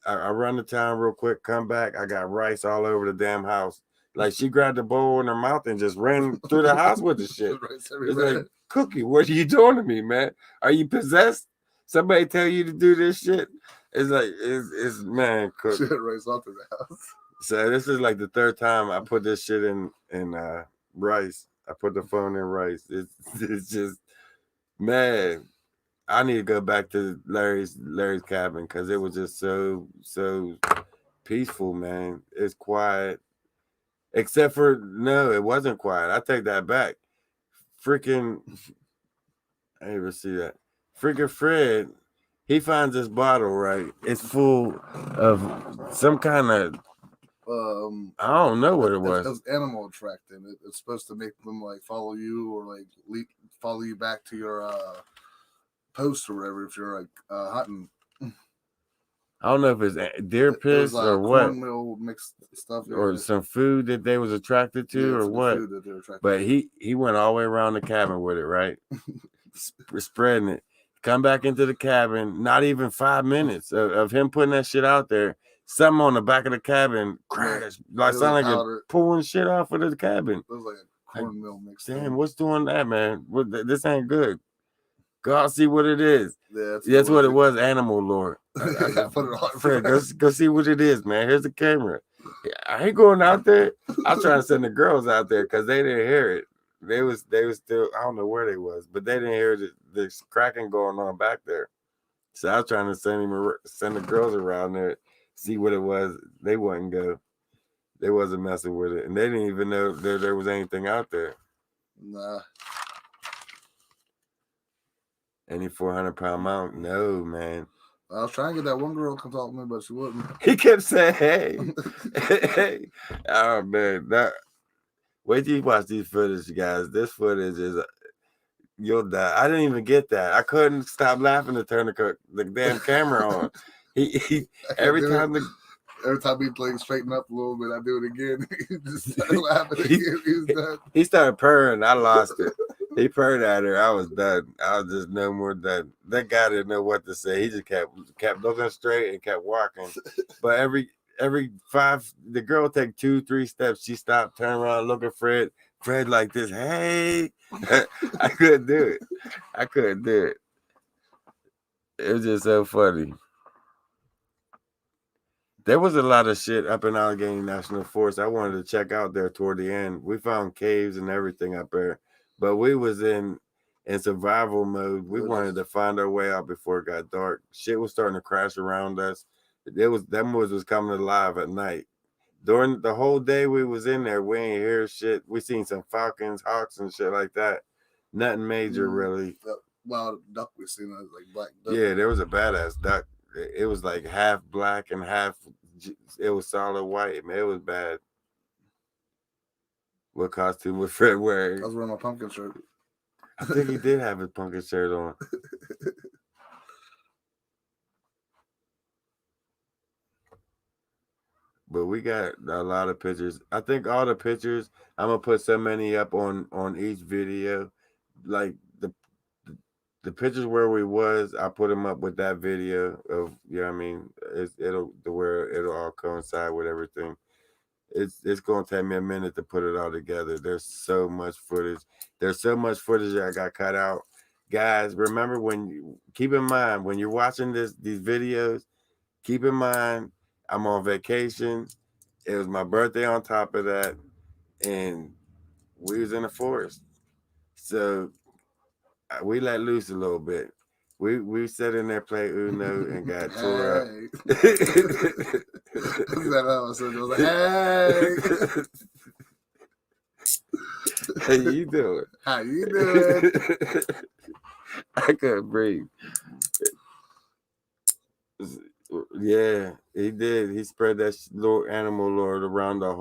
I run to town real quick, come back. I got rice all over the damn house. Like, she grabbed the bowl in her mouth and just ran through the house with the shit. It's like, Cookie, what are you doing to me, man? Are you possessed? Somebody tell you to do this shit? It's like, it's man, Cookie. Shit rice off to the house. So this is like the 3rd time I put this shit in rice. I put the phone in rice. It's just, man. I need to go back to Larry's cabin, because it was just so peaceful, man. It's quiet. Except for, no, it wasn't quiet. I take that back. Freaking, I didn't even see that. Freaking Fred, he finds this bottle, right? It's full of some kind of, I don't know what it was. It was animal attracting. It's supposed to make them like follow you, or like follow you back to your post or whatever if you're like hunting. I don't know if it's deer piss or what, cornmeal mixed stuff, or some food that they was attracted to, or what. But he went all the way around the cabin with it, right? Spreading it. Come back into the cabin. Not even 5 minutes of him putting that shit out there. Something on the back of the cabin crashed. Like, sound like it pulling shit off of the cabin. It was like a cornmeal mixed. Damn, what's doing that, man? This ain't good. Go out, see what it is. Yeah, that's what it was. Animal lore. I put it on. Fred, go see what it is, man. Here's the camera. I ain't going out there. I'm trying to send the girls out there because they didn't hear it. They was still, I don't know where they was, but they didn't hear the cracking going on back there. So I was trying to send the girls around there, see what it was. They wouldn't go. They wasn't messing with it, and they didn't even know there was anything out there. Nah. Any 400-pound mount? No, man. I was trying to get that one girl to come talk to me, but she wouldn't. He kept saying, hey. Hey. Oh, man. Wait till you watch these footage, guys. This footage is, you'll die. I didn't even get that. I couldn't stop laughing to turn the damn camera on. He every time he like straighten up a little bit, I do it again. He just started laughing again. He started purring. I lost it. He purred at her. I was done. I was just no more done. That guy didn't know what to say. He just kept looking straight and kept walking. But every five, the girl take 2-3 steps. She stopped, turn around, look at Fred. Fred like this. Hey, I couldn't do it. I couldn't do it. It was just so funny. There was a lot of shit up in Allegheny National Forest I wanted to check out there toward the end. We found caves and everything up there, but we was in survival mode. We wanted to find our way out before it got dark. Shit was starting to crash around us. Them woods was coming alive at night. During the whole day we was in there, we ain't hear shit. We seen some falcons, hawks, and shit like that. Nothing major really. Wild duck we seen, like black duck. Yeah, there was a badass duck. It was like half black and half. It was solid white. Man, it was bad. What costume was Fred wearing? I was wearing my pumpkin shirt. I think he did have his pumpkin shirt on. But we got a lot of pictures. I think all the pictures, I'm gonna put so many up on each video. Like the pictures where we was, I put them up with that video of, you know what I mean? It'll all coincide with everything. It's gonna take me a minute to put it all together. There's so much footage. There's so much footage that I got cut out. Guys, remember keep in mind when you're watching these videos, keep in mind I'm on vacation. It was my birthday on top of that, and we was in the forest. So we let loose a little bit. We sat in there play Uno and got tore up. How you doing? How you doing? I couldn't breathe. Yeah, he did. He spread that little animal lord around the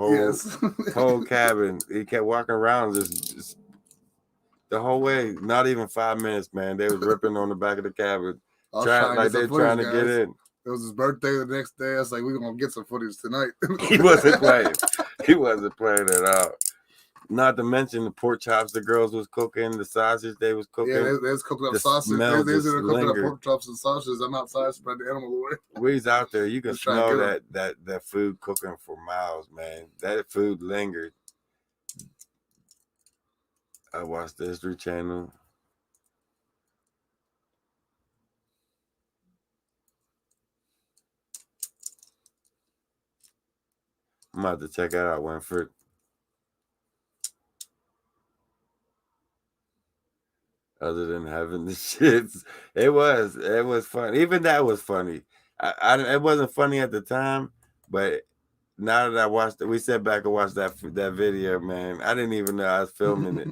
whole cabin. He kept walking around just the whole way. Not even 5 minutes, man. They was ripping on the back of the cabin, like they're trying to get in. It was his birthday the next day. I was like, we're gonna get some footage tonight. He wasn't playing. He wasn't playing at all. Not to mention the pork chops the girls was cooking, the sausage they was cooking. Yeah, they was cooking up sausage. They was cooking up pork chops and sausages. I'm outside spreading the animal away. We's out there. You can smell that food cooking for miles, man. That food lingered. I watched the History Channel. I'm about to check it out, Winford. Other than having the shits, it was fun. Even that was funny. It wasn't funny at the time, but now that I watched it, we sat back and watched that video, man. I didn't even know I was filming it.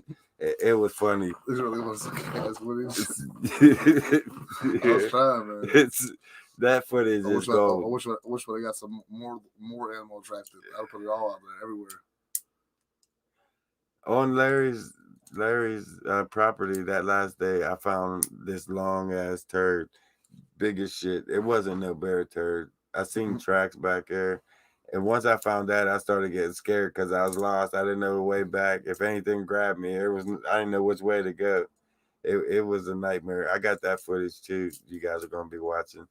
It was funny. It really was guys footage. I was trying, man. That footage is gold. I wish I got some more animal attracted. I would put it all out there everywhere. On Larry's property that last day, I found this long ass turd, big as shit. It wasn't no bear turd. I seen tracks back there, and once I found that, I started getting scared because I was lost. I didn't know the way back. If anything grabbed me, I didn't know which way to go. It was a nightmare. I got that footage too. You guys are gonna be watching,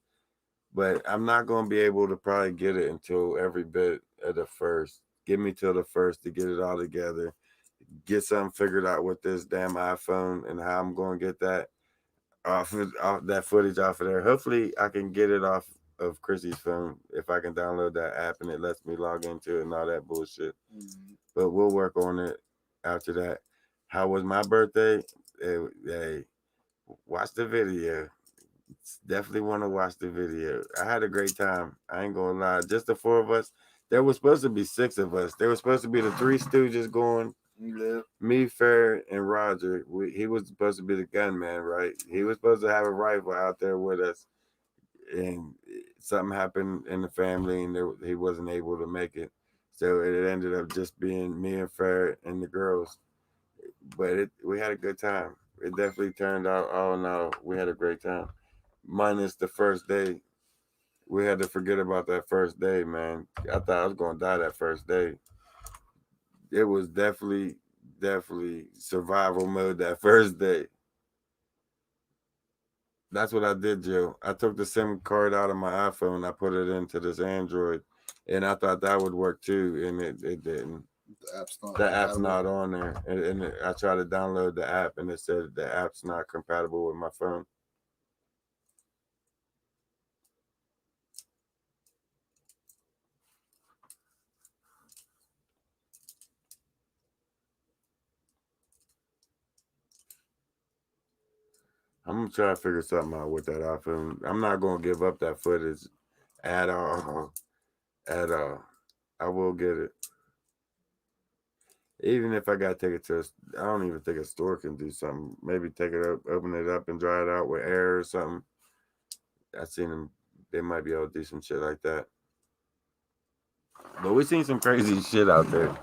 but I'm not gonna be able to probably get it until every bit of the first. Give me till the first to get it all together. Get something figured out with this damn iPhone and how I'm going to get that off that footage off of there. Hopefully, I can get it off of Chrissy's phone if I can download that app and it lets me log into it and all that bullshit. But we'll work on it after that. How was my birthday? Hey, watch the video. Definitely want to watch the video. I had a great time. I ain't gonna lie. Just the four of us. There was supposed to be 6 of us. There was supposed to be the 3 Stooges going. Yeah. Me, Fair, and Roger. He was supposed to be the gunman, right? He was supposed to have a rifle out there with us, and something happened in the family, and he wasn't able to make it. So it ended up just being me and Fair and the girls. But we had a good time. It definitely turned out. All in all, we had a great time. Minus the first day. We had to forget about that first day, man. I thought I was gonna die that first day. It was definitely survival mode that first day. That's what I did, Joe. I took the SIM card out of my iPhone. I put it into this Android, and I thought that would work too, and it didn't. The app's not. The app's compatible. not on there, and I tried to download the app, and it said the app's not compatible with my phone. I'm gonna try to figure something out with that iPhone. I'm not gonna give up that footage at all. At all. I will get it. Even if I gotta take it to, I don't even think a store can do something. Maybe take it up, open it up, and dry it out with air or something. I seen them. They might be able to do some shit like that. But we seen some crazy shit out there.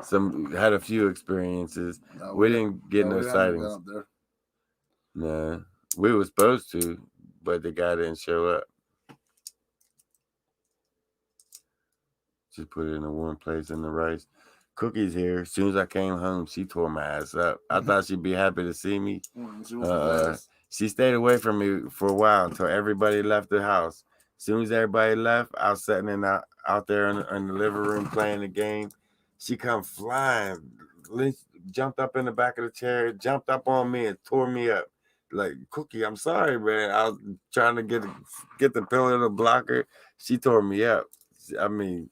Some had a few experiences. No, We didn't get no we haven't been sightings. up there. Nah, we were supposed to, but the guy didn't show up. Just put it in a warm place in the rice. Cookie's here. As soon as I came home, she tore my ass up. I thought she'd be happy to see me. She stayed away from me for a while until everybody left the house. As soon as everybody left, I was sitting out there in the living room playing the game. She come flying, jumped up in the back of the chair, jumped up on me and tore me up. Like, Cookie, I'm sorry, man. I was trying to get the pillow to block her. She tore me up. I mean,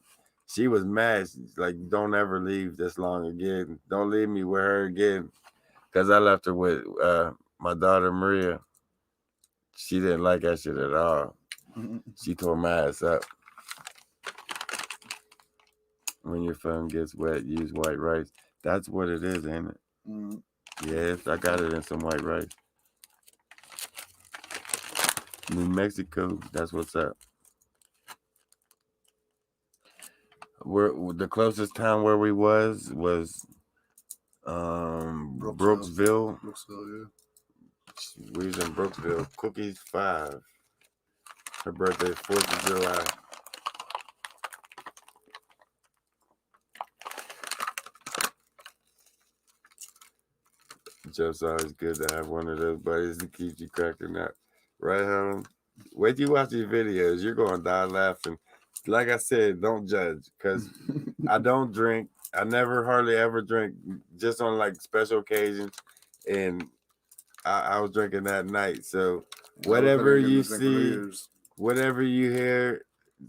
she was mad. She's like, don't ever leave this long again. Don't leave me with her again. Because I left her with my daughter, Maria. She didn't like that shit at all. She tore my ass up. When your phone gets wet, use white rice. That's what it is, ain't it? Mm. Yes, I got it in some white rice. New Mexico, that's what's up. The closest town where we was Brooksville. Brooksville, yeah. We was in Brooksville. Cookie's 5. Her birthday is 4th of July. Just always good to have one of those buddies that keeps you cracking up. Right, Helen? Wait till you watch these videos. You're going to die laughing. Like I said, don't judge because I don't drink. I never hardly ever drink, just on like special occasions. And I was drinking that night. So whatever you see, whatever you hear,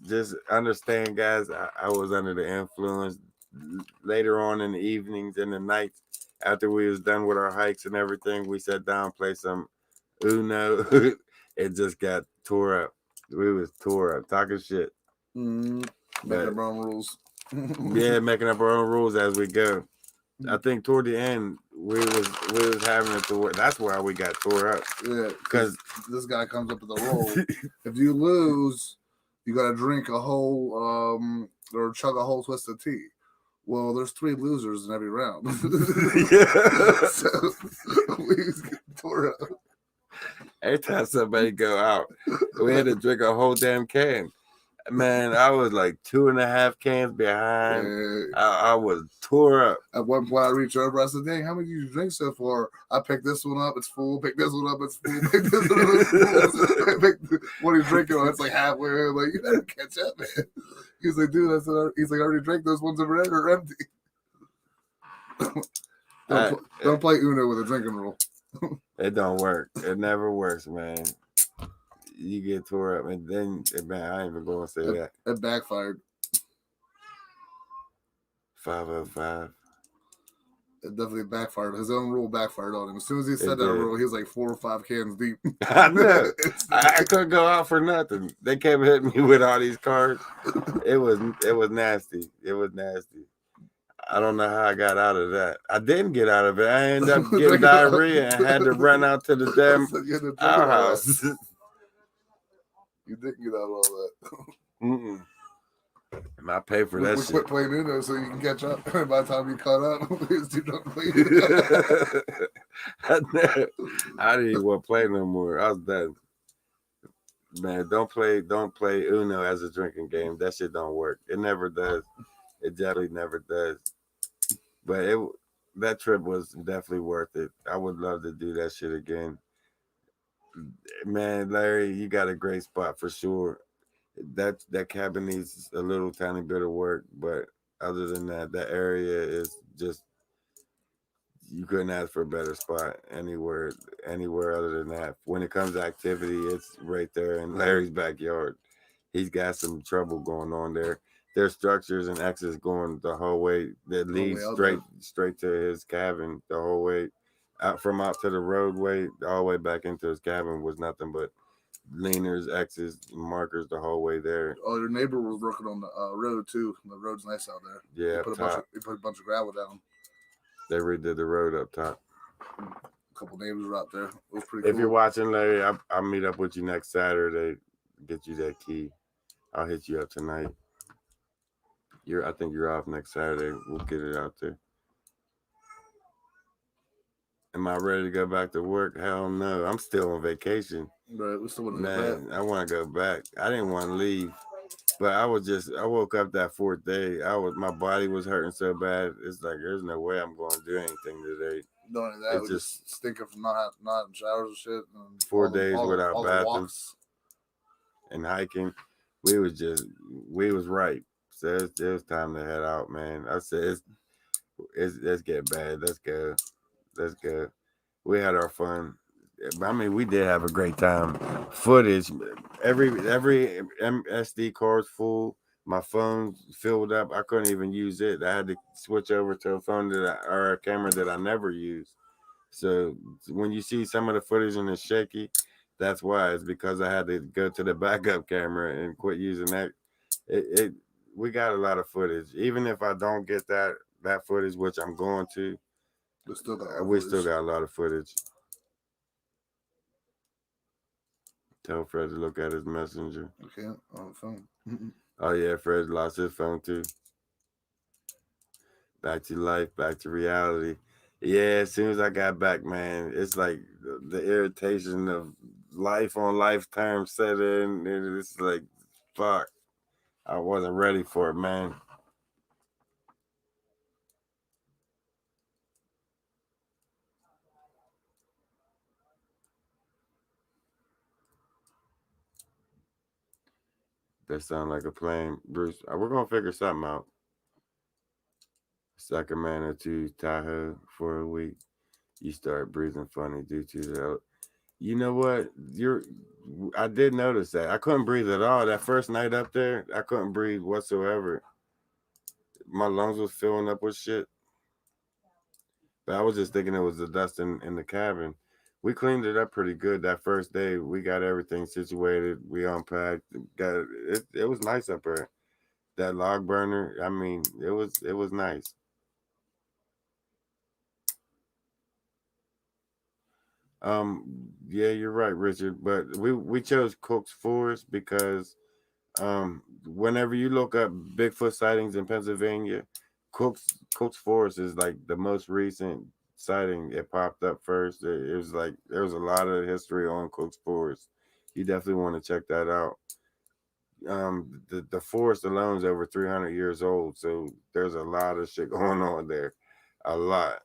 just understand, guys, I was under the influence later on in the evenings and the nights. After we was done with our hikes and everything, we sat down, played some Uno. It just got tore up. We was tore up, talking shit. Making up our own rules. Yeah, making up our own rules as we go. I think toward the end, we was having it to work. That's why we got tore up. Yeah, because this guy comes up with a rule. If you lose, you got to drink a whole or chug a whole twist of tea. Well, there's 3 losers in every round. So we was getting tore up. Every time somebody go out, we had to drink a whole damn can. Man, I was like 2.5 cans behind. Yeah. I was tore up. At one point, I reached over. I said, "Dang, how many did you drink so far?" I picked this one up. It's full. Pick this one up. It's full. Pick this one up. It's full. I picked what he's drinking on. It's like halfway. I'm like, you better catch up, man. He's like, dude. I said, he's like, I already drank those ones over there. Are empty. Don't play Uno with a drinking rule. It don't work. It never works, man. You get tore up, and then, man, I ain't even going to say that. It backfired. 505. It definitely backfired. His own rule backfired on him. As soon as he said that rule, he was like 4 or 5 cans deep. I know. I couldn't go out for nothing. They kept hitting me with all these cards. It was nasty. It was nasty. I don't know how I got out of that. I didn't get out of it. I ended up getting diarrhea and had to run out to the damn outhouse. You didn't get out of all that. Mm-mm. I pay for that shit. We quit playing Uno so you can catch up. By the time you caught up, we was too drunk to play I didn't even want to play no more. I was done. Man, don't play Uno as a drinking game. That shit don't work. It never does. It definitely never does. But that trip was definitely worth it. I would love to do that shit again. Man, Larry, you got a great spot for sure. That cabin needs a little tiny bit of work, but other than that, that area is just you couldn't ask for a better spot anywhere other than that. When it comes to activity, it's right there in Larry's backyard. He's got some trouble going on there. There's structures and exits going the whole way that All the way leads out there. straight to his cabin. The whole way out to the roadway, all the way back into his cabin was nothing but leaners, X's, markers the whole way there. Oh, your neighbor was working on the road too. The road's nice out there. Yeah, He up put top. he put a bunch of gravel down. They redid the road up top. A couple neighbors were out there. It was pretty If cool. you're watching, Larry, I'll meet up with you next Saturday. Get you that key. I'll hit you up tonight. I think you're off next Saturday. We'll get it out there. Am I ready to go back to work? Hell no. I'm still on vacation. But we still want to go Man, back. I want to go back. I didn't want to leave. But I woke up that fourth day. My body was hurting so bad. It's like there's no way I'm going to do anything today. Not only that, It's we just just stinking from not having showers and shit. And 4 days without all the bathing walks. and hiking. We was right. So it was time to head out, man. I said let's get bad. Let's go. Let's go. We had our fun. I mean, we did have a great time. Footage, every SD card's full. My phone filled up. I couldn't even use it. I had to switch over to a phone or a camera that I never use. So when you see some of the footage and it's shaky, that's why. It's because I had to go to the backup camera and quit using that. It we got a lot of footage. Even if I don't get that footage, which I'm going to, we still got a lot of footage. Tell Fred to look at his messenger. Okay, on the phone. Oh yeah, Fred lost his phone too. Back to life, back to reality. Yeah, as soon as I got back, man, it's like the irritation of life on life terms set in. And it's like, fuck, I wasn't ready for it, man. That sound like a plan, Bruce. We're gonna figure something out. Sacramento to Tahoe for a week. You start breathing funny due to the. You know what? I did notice that. I couldn't breathe at all. That first night up there, I couldn't breathe whatsoever. My lungs was filling up with shit. But I was just thinking it was the dust in the cabin. We cleaned it up pretty good that first day. We got everything situated. We unpacked. Got it. It was nice up there. That log burner. I mean, it was nice. Yeah, you're right, Richard. But we chose Cook's Forest because whenever you look up Bigfoot sightings in Pennsylvania, Cook's Forest is like the most recent sighting. It popped up first. It was like there was a lot of history on Cook's Forest. You definitely want to check that out. The forest alone is over 300 years old, so there's a lot of shit going on there, a lot.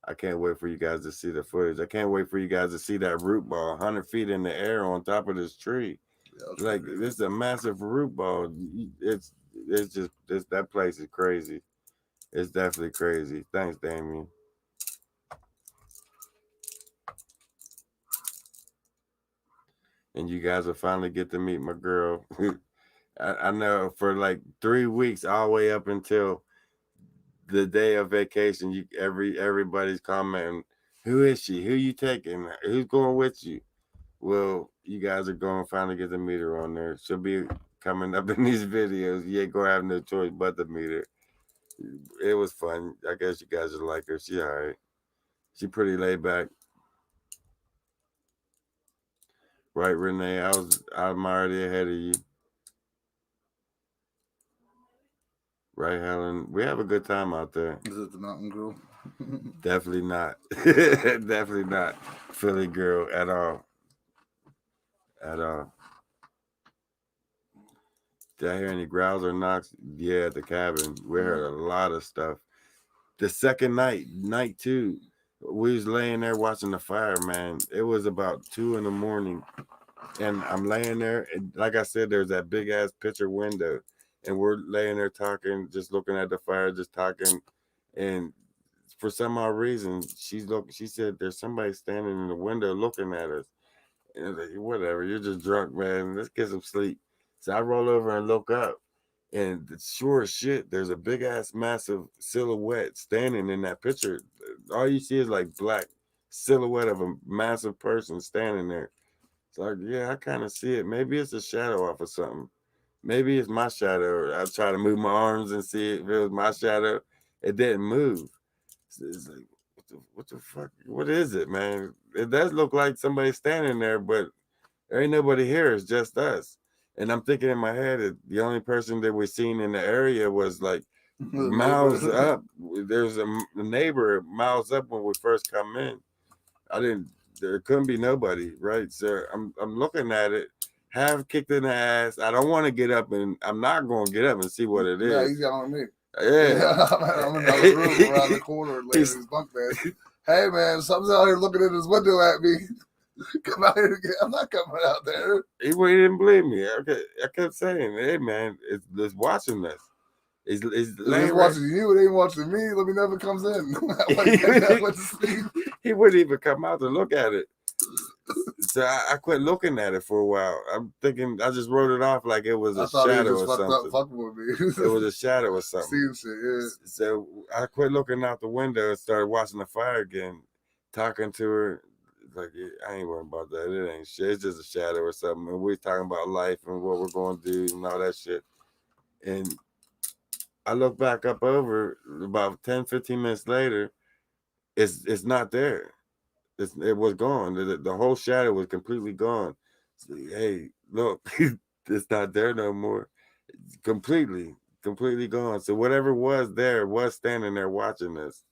I can't wait for you guys to see the footage. I can't wait for you guys to see that root ball 100 feet in the air on top of this tree. Yeah, Like this is a massive root ball. It's just that place is crazy. It's definitely crazy. Thanks, Damien. And you guys will finally get to meet my girl. I know for like 3 weeks, all the way up until the day of vacation, everybody's commenting, "Who is she? Who you taking? Who's going with you?" Well, you guys are going to finally get to meet her on there. She'll be coming up in these videos. You ain't going to have no choice but to meet her. It was fun. I guess you guys will like her. She all right. She pretty laid back. Right, Renee? I'm already ahead of you. Right, Helen? We have a good time out there. Is it the mountain girl? Definitely not. Definitely not Philly girl at all. At all. Did I hear any growls or knocks? Yeah, at the cabin. We heard a lot of stuff. The second night two, we was laying there watching the fire, man. It was about 2 in the morning. And I'm laying there, and like I said, there's that big ass picture window, and we're laying there talking, just looking at the fire, just talking, and for some odd reason, she said there's somebody standing in the window looking at us. And I was like, whatever, you're just drunk, man. Let's get some sleep. So I roll over and look up, and sure as shit, there's a big ass, massive silhouette standing in that picture. All you see is like black silhouette of a massive person standing there. It's like, yeah, I kind of see it. Maybe it's a shadow off of something. Maybe it's my shadow. I try to move my arms and see if it was my shadow. It didn't move. It's like, what the fuck? What is it, man? It does look like somebody standing there, but there ain't nobody here. It's just us. And I'm thinking in my head that the only person that we seen in the area was like miles up. There's a neighbor miles up when we first come in. I didn't. There couldn't be nobody, right? So I'm looking at it, half kicked in the ass. I don't want to get up, and I'm not going to get up and see what it is. Yeah, he's yelling at me. Yeah, I'm in another room around the corner, laying in his bunk bed. Hey man, something's out here looking in his window at me. Come out here again. I'm not coming out there. He didn't believe me. Okay, I kept saying, "Hey man, it's watching us. It's watching you. It ain't watching me. Let me know if it comes in." I went to sleep. He wouldn't even come out to look at it. So I quit looking at it for a while. I'm thinking I just wrote it off like it was a shadow or something. Fucking with me. It was a shadow or something. Seeing shit, yeah. So I quit looking out the window and started watching the fire again, talking to her. Like, I ain't worried about that. It ain't shit. It's just a shadow or something. And we're talking about life and what we're going to do and all that shit. And I look back up over about 10, 15 minutes later. It's not there. It was gone. The whole shadow was completely gone. So, hey, look, it's not there no more. Completely gone. So whatever was there was standing there watching us.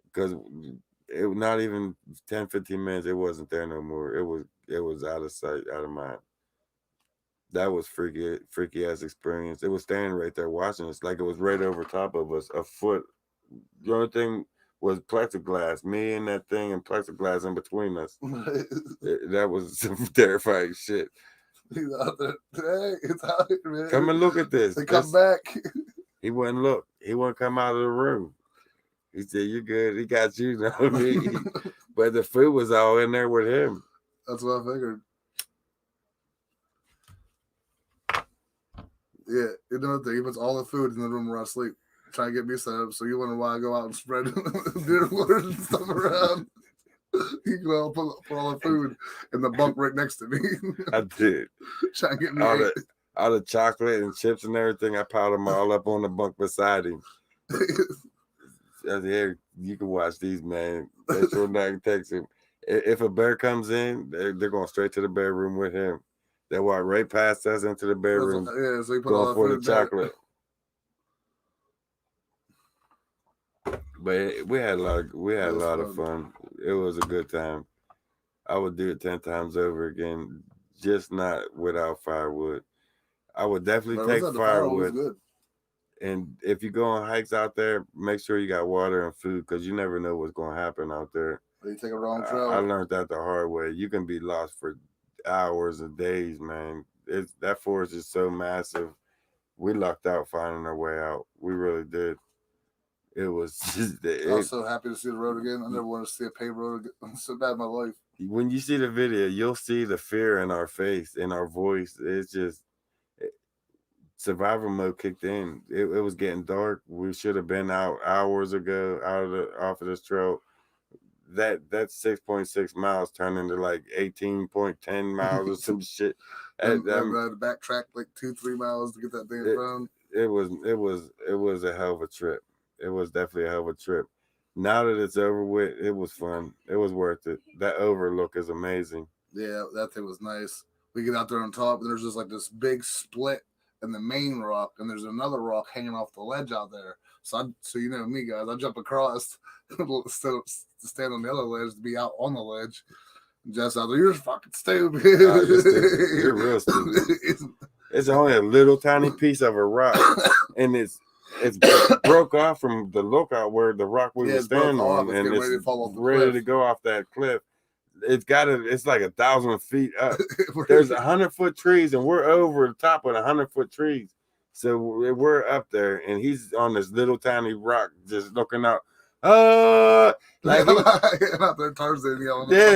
Because it was not even 10, 15 minutes. It wasn't there no more. It was out of sight, out of mind. That was freaky ass experience. It was standing right there watching us, like it was right over top of us, a foot. The only thing was plexiglass, me and that thing and plexiglass in between us. That was some terrifying shit. He's out there. Hey, it's out here, man. Come and look at this. They come back. He wouldn't look. He wouldn't come out of the room. He said, "You good? He got you." Know what I mean? But the food was all in there with him. That's what I figured. Yeah, another thing, he puts all the food in the room where I sleep, trying to get me set up. So you wonder why I go out and spread beer waters and stuff around. He go out and put all the food in the bunk right next to me. I did. Trying to get me all the chocolate and chips and everything. I piled them all up on the bunk beside him. I said, "Here, you can watch these, man. Make sure nothing takes him. If a bear comes in, they're going straight to the bedroom with him. They walk right past us into the bedroom. Yeah, so he put going all for the the chocolate." But we had a lot of fun. It was a good time. I would do it 10 times over again, just not without firewood. I would definitely take firewood. Good. And if you go on hikes out there, make sure you got water and food because you never know what's going to happen out there. You take a wrong trail. I learned that the hard way. You can be lost for hours and days, man. That forest is so massive. We lucked out finding our way out. We really did. It was just. I was so happy to see the road again. I never wanted to see a paved road again. I'm so bad in my life. When you see the video, you'll see the fear in our face, in our voice. It's just survival mode kicked in. It was getting dark. We should have been out hours ago, off of this trail. That 6.6 miles turned into like 18.10 miles or some shit. I had to backtrack like 2-3 miles to get that thing around. It was a hell of a trip. It was definitely a hell of a trip. Now that it's over with, it was fun. It was worth it. That overlook is amazing. Yeah, that thing was nice. We get out there on top, and there's just like this big split in the main rock, and there's another rock hanging off the ledge out there. So you know me, guys, I jump across instead of to stand on the other ledge to be out on the ledge. Just out there, you're fucking stupid. You're real stupid. It's only a little tiny piece of a rock, and it's broke off from the lookout where the rock we were standing on, and it's ready to go off that cliff. It's like 1,000 feet up. There's 100-foot trees, and we're over the top of the 100-foot trees. So we're up there, and he's on this little tiny rock, just looking out. Like out there Tarzan,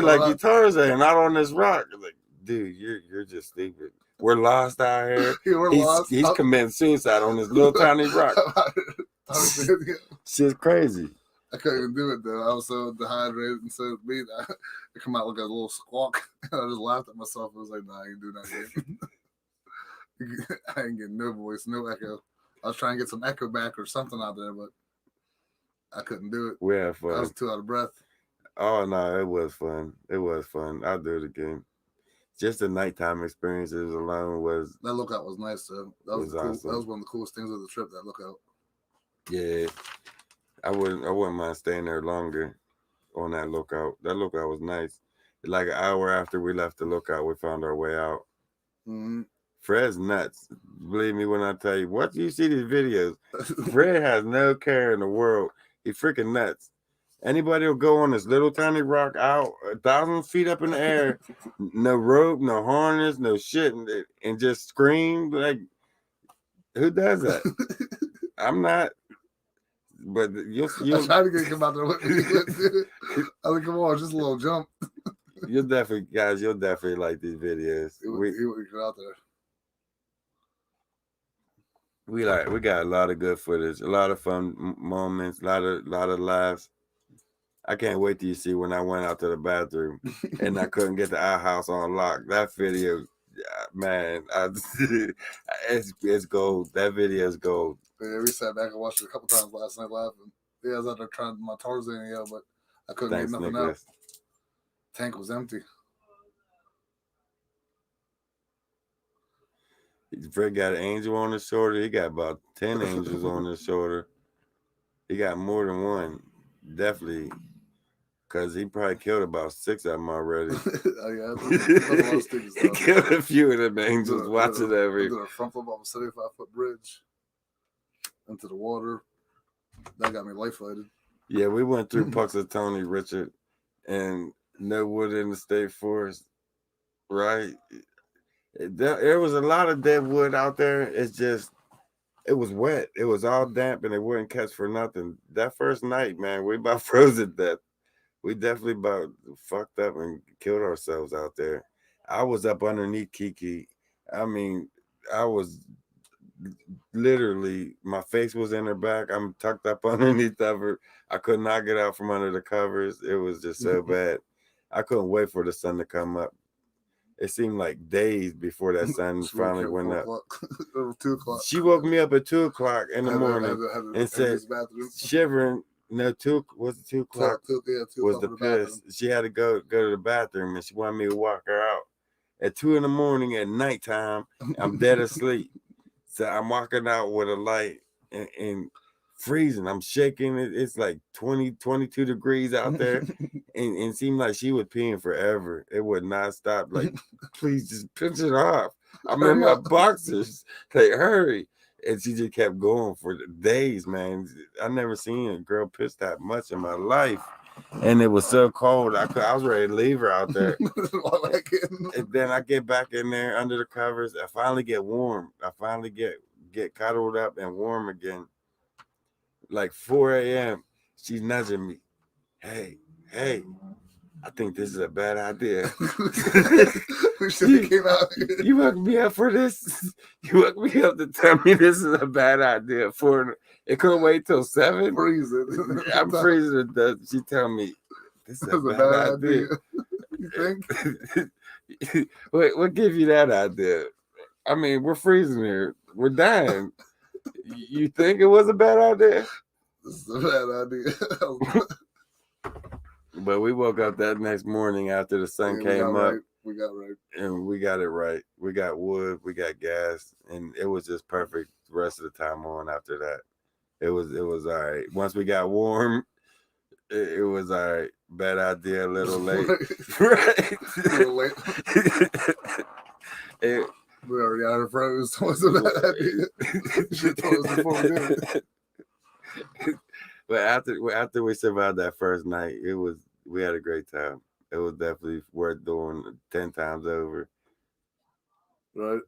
like you Tarzan, not on this rock. Like, dude, you're just stupid. We're lost out here. He's committing suicide on this little tiny rock. Shit's crazy. I couldn't even do it though. I was so dehydrated and so beat. I come out like a little squawk. I just laughed at myself. I was like, "Nah, I ain't doing that again." I ain't getting no voice, no echo. I was trying to get some echo back or something out there, but I couldn't do it. We had fun. I was too out of breath. Oh no, it was fun. It was fun. I'll do it again. Just the nighttime experiences alone was. That lookout was nice though. That was cool. Awesome. That was one of the coolest things of the trip. That lookout. Yeah. I wouldn't mind staying there longer on that lookout. That lookout was nice. Like an hour after we left the lookout, we found our way out. Mm-hmm. Fred's nuts. Believe me when I tell you. Once you see these videos, Fred has no care in the world. He's freaking nuts. Anybody will go on this little tiny rock out 1,000 feet up in the air, no rope, no harness, no shit, and just scream. Like, who does that? I'm not. But you'll I tried to get him out there with me. I like, come on, just a little jump. You'll definitely like these videos. We get out there. We got a lot of good footage, a lot of fun moments, a lot of laughs. I can't wait till you see when I went out to the bathroom and I couldn't get the outhouse on lock. That video, man, it's gold. That video is gold. Yeah, we sat back and watched it a couple times last night laughing. Yeah, I was out there trying my Tarzan, but I couldn't get nothing out. Tank was empty. Fred got an angel on his shoulder. He got about 10 angels on his shoulder. He got more than one, definitely, because he probably killed about 6 of them already. He killed a few of them angels watching every. I did a front flip off a 75-foot bridge into the water. That got me life-flighted. Yeah, we went through Puxatony, Richard, and no wood in the state forest, right? There was a lot of dead wood out there. It's just, it was wet. It was all damp, and it wouldn't catch for nothing. That first night, man, we about froze to death. We definitely about fucked up and killed ourselves out there. I was up underneath Kiki. I mean, I was literally, my face was in her back. I'm tucked up underneath of her. I could not get out from under the covers. It was just so bad. I couldn't wait for the sun to come up. It seemed like days before that sun finally went up. 2 o'clock. She woke me up at 2 o'clock in the morning and said, shivering. No, was it 2 o'clock? Was the piss. She had to go to the bathroom, and she wanted me to walk her out. At 2 in the morning at nighttime, I'm dead asleep. So I'm walking out with a light and freezing. I'm shaking. It's like 20, 22 degrees out there. And it seemed like she was peeing forever. It would not stop. Like, please just pinch it off. I'm in my boxers. Like, hurry. And she just kept going for days, man. I never seen a girl piss that much in my life. And it was so cold. I was ready to leave her out there. And then I get back in there under the covers. I finally get warm. I finally get cuddled up and warm again. Like 4 a.m. She's nudging me. Hey, I think this is a bad idea. We should have came out here. You woke me up for this? You woke me up to tell me this is a bad idea. It couldn't wait till 7? Freezing. I'm freezing. She tell me this is a bad idea. You think? What give you that idea? I mean, we're freezing here. We're dying. You think it was a bad idea? This is a bad idea. But we woke up that next morning after the sun came up. Right. We got right. And we got it right. We got wood, we got gas, and it was just perfect the rest of the time on after that. It was all right. Once we got warm, it was all right. Bad idea, a little late. Right. A little late. We already out of froze. So it's a bad idea. You should have told us before we did it. But after we survived that first night, we had a great time. It was definitely worth doing 10 times over. Right.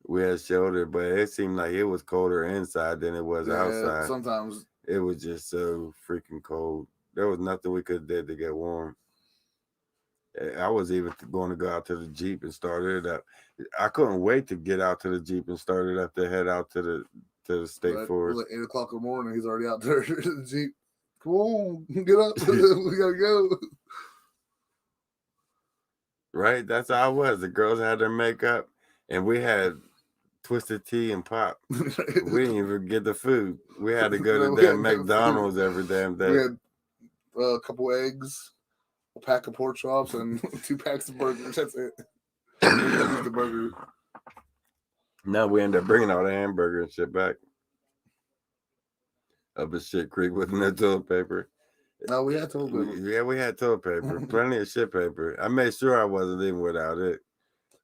We had shelter, but it seemed like it was colder inside than it was Yeah. outside. Sometimes. It was just so freaking cold. There was nothing we could have did to get warm. I was even going to go out to the Jeep and start it up. I couldn't wait to get out to the Jeep and start it up to head out to the state Right. It forest. was like 8 o'clock in the morning. He's already out there in the Jeep. Come on, get up. We gotta go. Right? That's how it was. The girls had their makeup, and we had twisted tea and pop. We didn't even get the food. We had to go to We had damn no McDonald's food. every damn We day. had a couple eggs, a pack of pork chops, and 2 packs of burgers. That's it. We couldn't eat the burger. Now we end up bringing all the hamburger and shit back up a shit creek with no toilet paper. No, we had toilet paper. Yeah, we had toilet paper, plenty of shit paper. I made sure I wasn't leaving without it.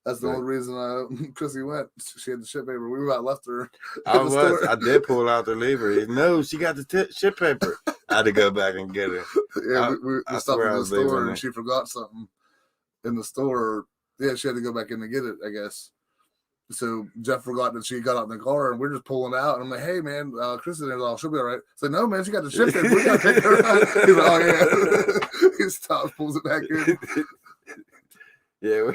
That's the But- only reason Chrissy went. She had the shit paper. We about left her. I did pull out the lever. No, she got the shit paper. I had to go back and get her. Yeah, we I stopped swear at I the was leaving store there. and she forgot something in the store. Yeah, she had to go back in to get it, I guess. So Jeff forgot that she got out in the car, and we're just pulling out. And I'm like, "Hey, man, Chris is there. Oh, she'll be all right." It's like, "No, man, she got the shit paper. We gotta take her out." He's like, "Oh yeah." He stops, pulls it back in. Yeah,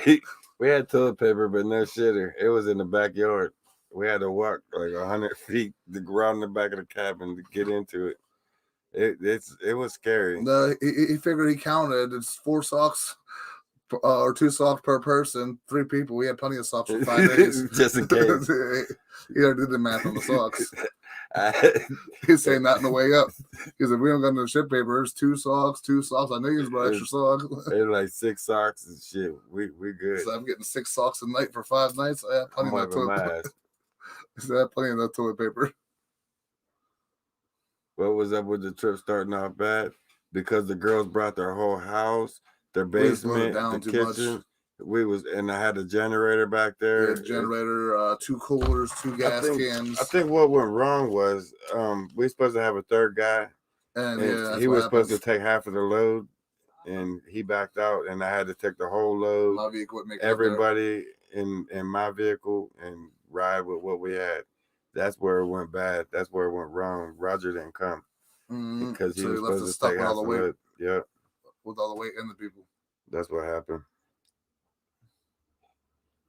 we had toilet paper, but no shitter. It was in the backyard. We had to walk like 100 feet to go around the back of the cabin to get into it. It was scary. No, he figured he counted. It's 4 socks. Or 2 socks per person, 3 people. We had plenty of socks for 5 days. Just in case. He already did the math on the socks. He's saying that on the way up. He said, "We don't got no shit paper. There's 2 socks, 2 socks. I know you brought extra socks." It's like 6 socks and shit. We good. So I'm getting 6 socks a night for 5 nights. I have plenty I'm of that wiping my toilet. ass. So I have plenty of that toilet paper. What was up with the trip starting off bad? Because the girls brought their whole house, their We just slowed it basement, down the too much. kitchen. And I had a generator back there. We had a generator, 2 coolers, 2 gas cans. I think what went wrong was we supposed to have a third guy, and and yeah, that's he what was supposed to happens. take half of the load, and he backed out, and I had to take the whole load. My vehicle would make it up there. Everybody in my vehicle and ride with what we had. That's where it went bad. That's where it went wrong. Roger didn't come because he So was he left supposed us to stuck take with half all the the weight. load. Yep, With all the weight and the people. that's what happened.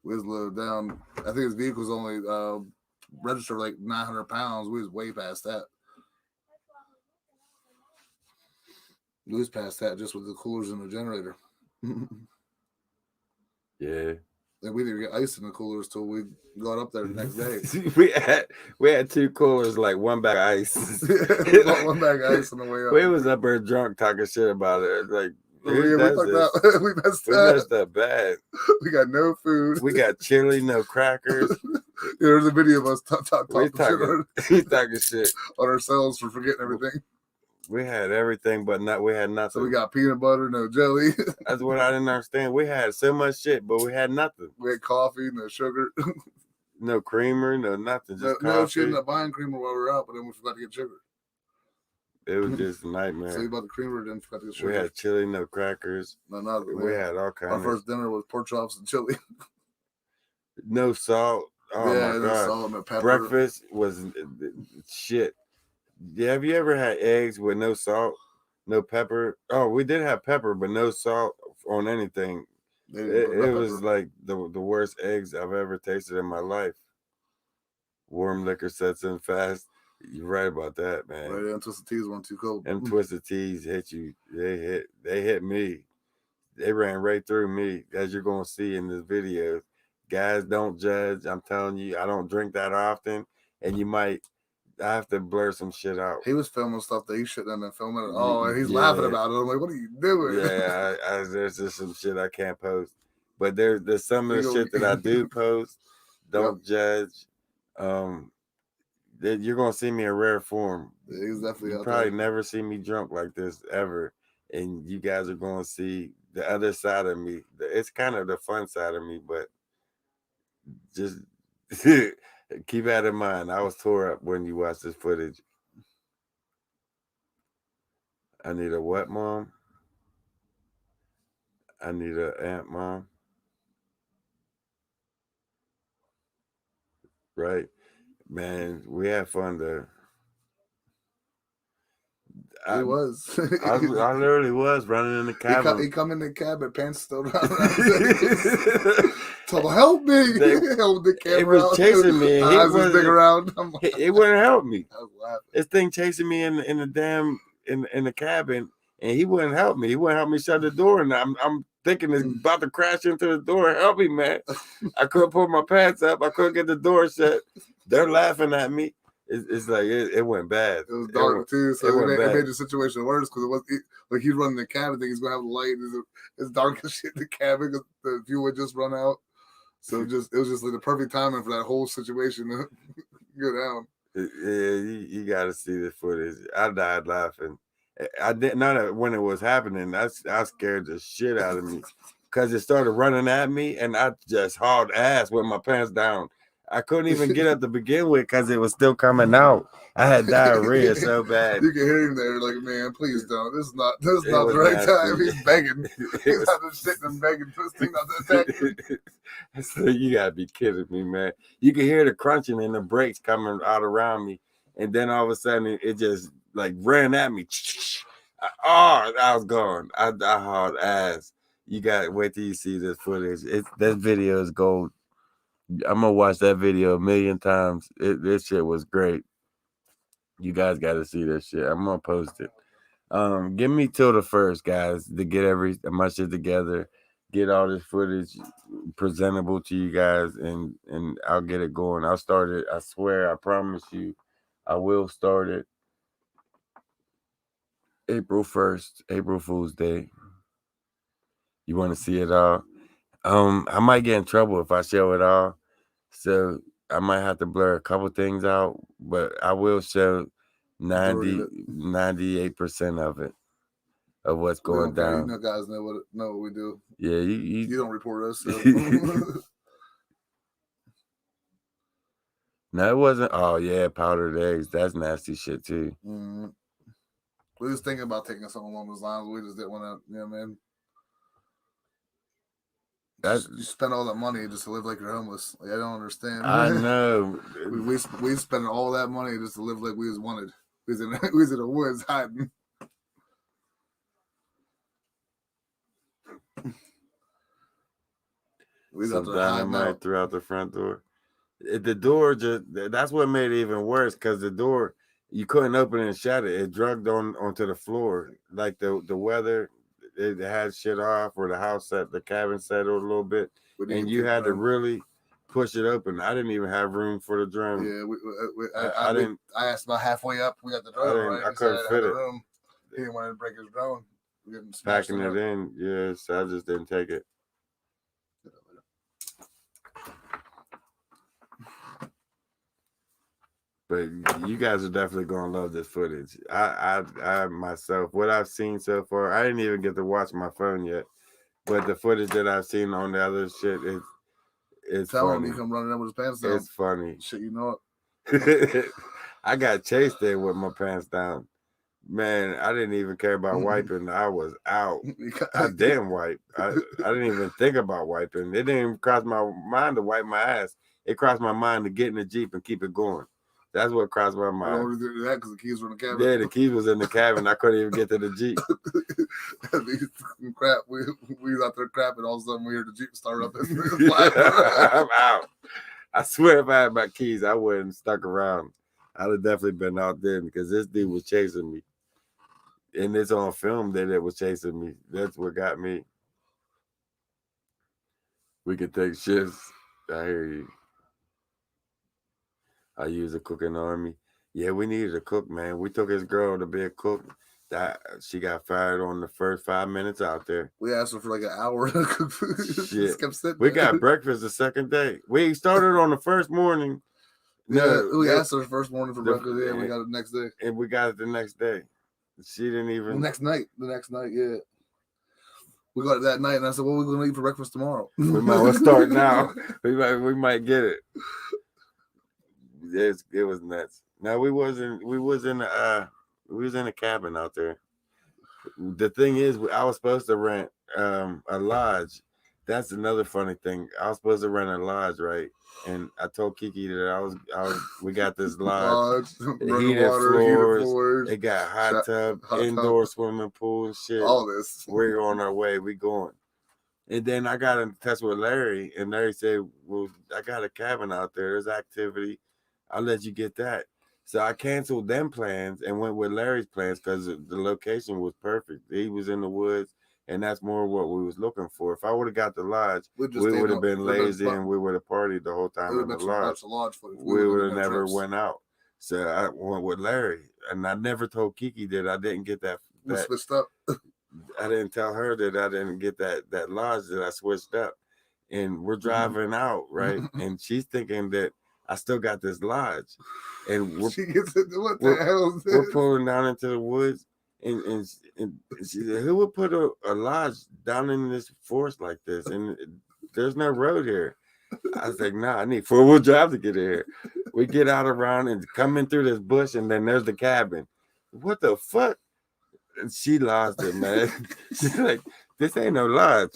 We was loaded down. I think his vehicle's only registered like 900 pounds. We was way past that. We was past that just with the coolers and the generator. Yeah. And we didn't get ice in the coolers till we got up there the next day. we had 2 coolers, like 1 bag of ice. We bought 1 bag of ice on the way up. We was up there drunk talking shit about it. Like, We messed we up. messed up bad. We got no food. We got chili, no crackers. There's a video of us We talking shit on ourselves for forgetting everything. We had everything, but we had nothing. So we got peanut butter, no jelly. That's what I didn't understand. We had so much shit, but we had nothing. We had coffee, no sugar. No creamer, no nothing. Just no, she coffee. ended up buying creamer while we were out, but then we forgot to get sugar. It was just a nightmare. So we bought the creamer, then forgot to get sugar. We had chili, no crackers. No, nothing. We had all kinds. Our first dinner was pork chops and chili. No salt. Oh yeah, my no god. salt, no pepper. Breakfast was shit. Yeah, have you ever had eggs with no salt, no pepper? Oh, we did have pepper, but no salt on anything. It was like the worst eggs I've ever tasted in my life. Warm liquor sets in fast. You're right about that, man. Right, and twisted teas weren't too cold. Them twisted teas hit you. They hit me. They ran right through me, as you're gonna see in this video. Guys, don't judge. I'm telling you, I don't drink that often, and I have to blur some shit out. He was filming stuff that he shouldn't have been filming at all, and he's laughing about it. I'm like, what are you doing? Yeah, there's just some shit I can't post, but there's some of the shit that I do post. Don't judge. You're gonna see me in rare form. Yeah, he's definitely. You probably never see me drunk like this ever, and you guys are gonna see the other side of me. It's kind of the fun side of me, but just keep that in mind. I was tore up when you watch this footage. I need a what, Mom? I need an aunt, mom. Right, man. We had fun there. He was. I literally was running in the He cabin. come in the cab and pants still down around his ankles. Told him, help me. Hold the camera It was out. chasing me. And Eyes was big around. It wouldn't help me. I was laughing. This thing chasing me in the damn in the cabin, and he wouldn't help me. He wouldn't help me shut the door, and I'm thinking it's about to crash into the door. Help me, man! I couldn't pull my pants up. I couldn't get the door shut. They're laughing at me. It's like it went bad. It was dark too, so it made the situation worse because it was like he's running the cabin. Think he's gonna have a light. It's dark as shit in the cabin because the fuel had just run out. So it was just like the perfect timing for that whole situation to go down. Yeah, you got to see the footage. I died laughing. I didn't know that when it was happening. I scared the shit out of me because it started running at me, and I just hauled ass with my pants down. I couldn't even get up to begin with because it was still coming out. I had diarrhea so bad. You can hear him there, like, man, please don't. This is not the right time. He's begging. He's out there sitting and begging for this thing not to attack him. So you gotta be kidding me, man. You can hear the crunching and the brakes coming out around me, and then all of a sudden it just like ran at me. I was gone. I hauled ass. You gotta wait till you see this footage. That video is gold. I'm gonna watch that video a million times. This shit was great. You guys got to see this shit. I'm gonna post it. Give me till the first, guys, to get my shit together, get all this footage presentable to you guys, and I'll get it going. I'll start it. I swear, I promise you, I will start it. April 1st, April Fool's Day. You want to see it all? I might get in trouble if I show it all, so I might have to blur a couple things out, but I will show 98% of it, of what's going down. You know, guys know what we do. Yeah, you don't report us. So. No, it wasn't. Oh yeah, powdered eggs. That's nasty shit too. Mm-hmm. We was thinking about taking something along those lines. We just didn't want to. Yeah, man. You spend all that money just to live like you're homeless. Like, I don't understand. I know. We spent all that money just to live like we was wanted. We was in the woods hiding. Some dynamite throughout the front door. The door that's what made it even worse because the door you couldn't open it and shut it. It drugged onto the floor. Like the weather, it had shit off, or the cabin settled a little bit, and you had to really push it open. I didn't even have room for the drum. Yeah, I asked about halfway up. We got the drone. I couldn't fit it. Room. He didn't want to break his drone. Packing it in, yeah. So I just didn't take it. But you guys are definitely gonna love this footage. I myself, what I've seen so far, I didn't even get to watch my phone yet. But the footage that I've seen on the other shit is Tell funny. Him he come running in with his pants down. It's funny. Shit, you know it. I got chased there with my pants down. Man, I didn't even care about wiping. I was out. I didn't wipe. I didn't even think about wiping. It didn't even cross my mind to wipe my ass. It crossed my mind to get in the Jeep and keep it going. That's what crossed my mind. I only did that because the keys were in the cabin. Yeah, the keys was in the cabin. I couldn't even get to the Jeep. Crap. We was out there crapping. All of a sudden, we heard the Jeep start up. And I'm out. I swear if I had my keys, I wouldn't have stuck around. I'd have definitely been out there because this dude was chasing me. And it's on film that it was chasing me. That's what got me. We could take shifts. I hear you. I use a cook in the army. Yeah, we needed a cook, man. We took his girl to be a cook. That she got fired on the first 5 minutes out there. We asked her for like an hour to cook food. Shit. We got breakfast the second day. We started on the first morning. We asked her the first morning for breakfast. Yeah, we got it the next day. And we got it the next day. She didn't even. The next night, yeah. We got it that night, and I said, "What are we going to eat for breakfast tomorrow?" We might well start now. We might get it. It was nuts. No, we was in a cabin out there. The thing is, I was supposed to rent a lodge. That's another funny thing. I was supposed to rent a lodge, right? And I told Kiki that we got this lodge, running water, heated floors. it got hot tub, indoor swimming pool and shit. All this. We're on our way. We going. And then I got in touch with Larry, and Larry said, "Well, I got a cabin out there. There's activity. I'll let you get that." So I canceled them plans and went with Larry's plans because the location was perfect. He was in the woods, and that's more what we was looking for. If I would have got the lodge, we would have been lazy and we would have partied the whole time in the lodge. We would have never went out. So I went with Larry, and I never told Kiki that I didn't get that. Switched up. I didn't tell her that I didn't get that lodge that I switched up. And we're driving out, right? And she's thinking that I still got this lodge. And we're pulling down into the woods. And she said, who would put a lodge down in this forest like this? And there's no road here. I was like, nah, I need 4-wheel drive to get here. We get out around and come in through this bush, and then there's the cabin. What the fuck? And she lost it, man. She's like, this ain't no lodge.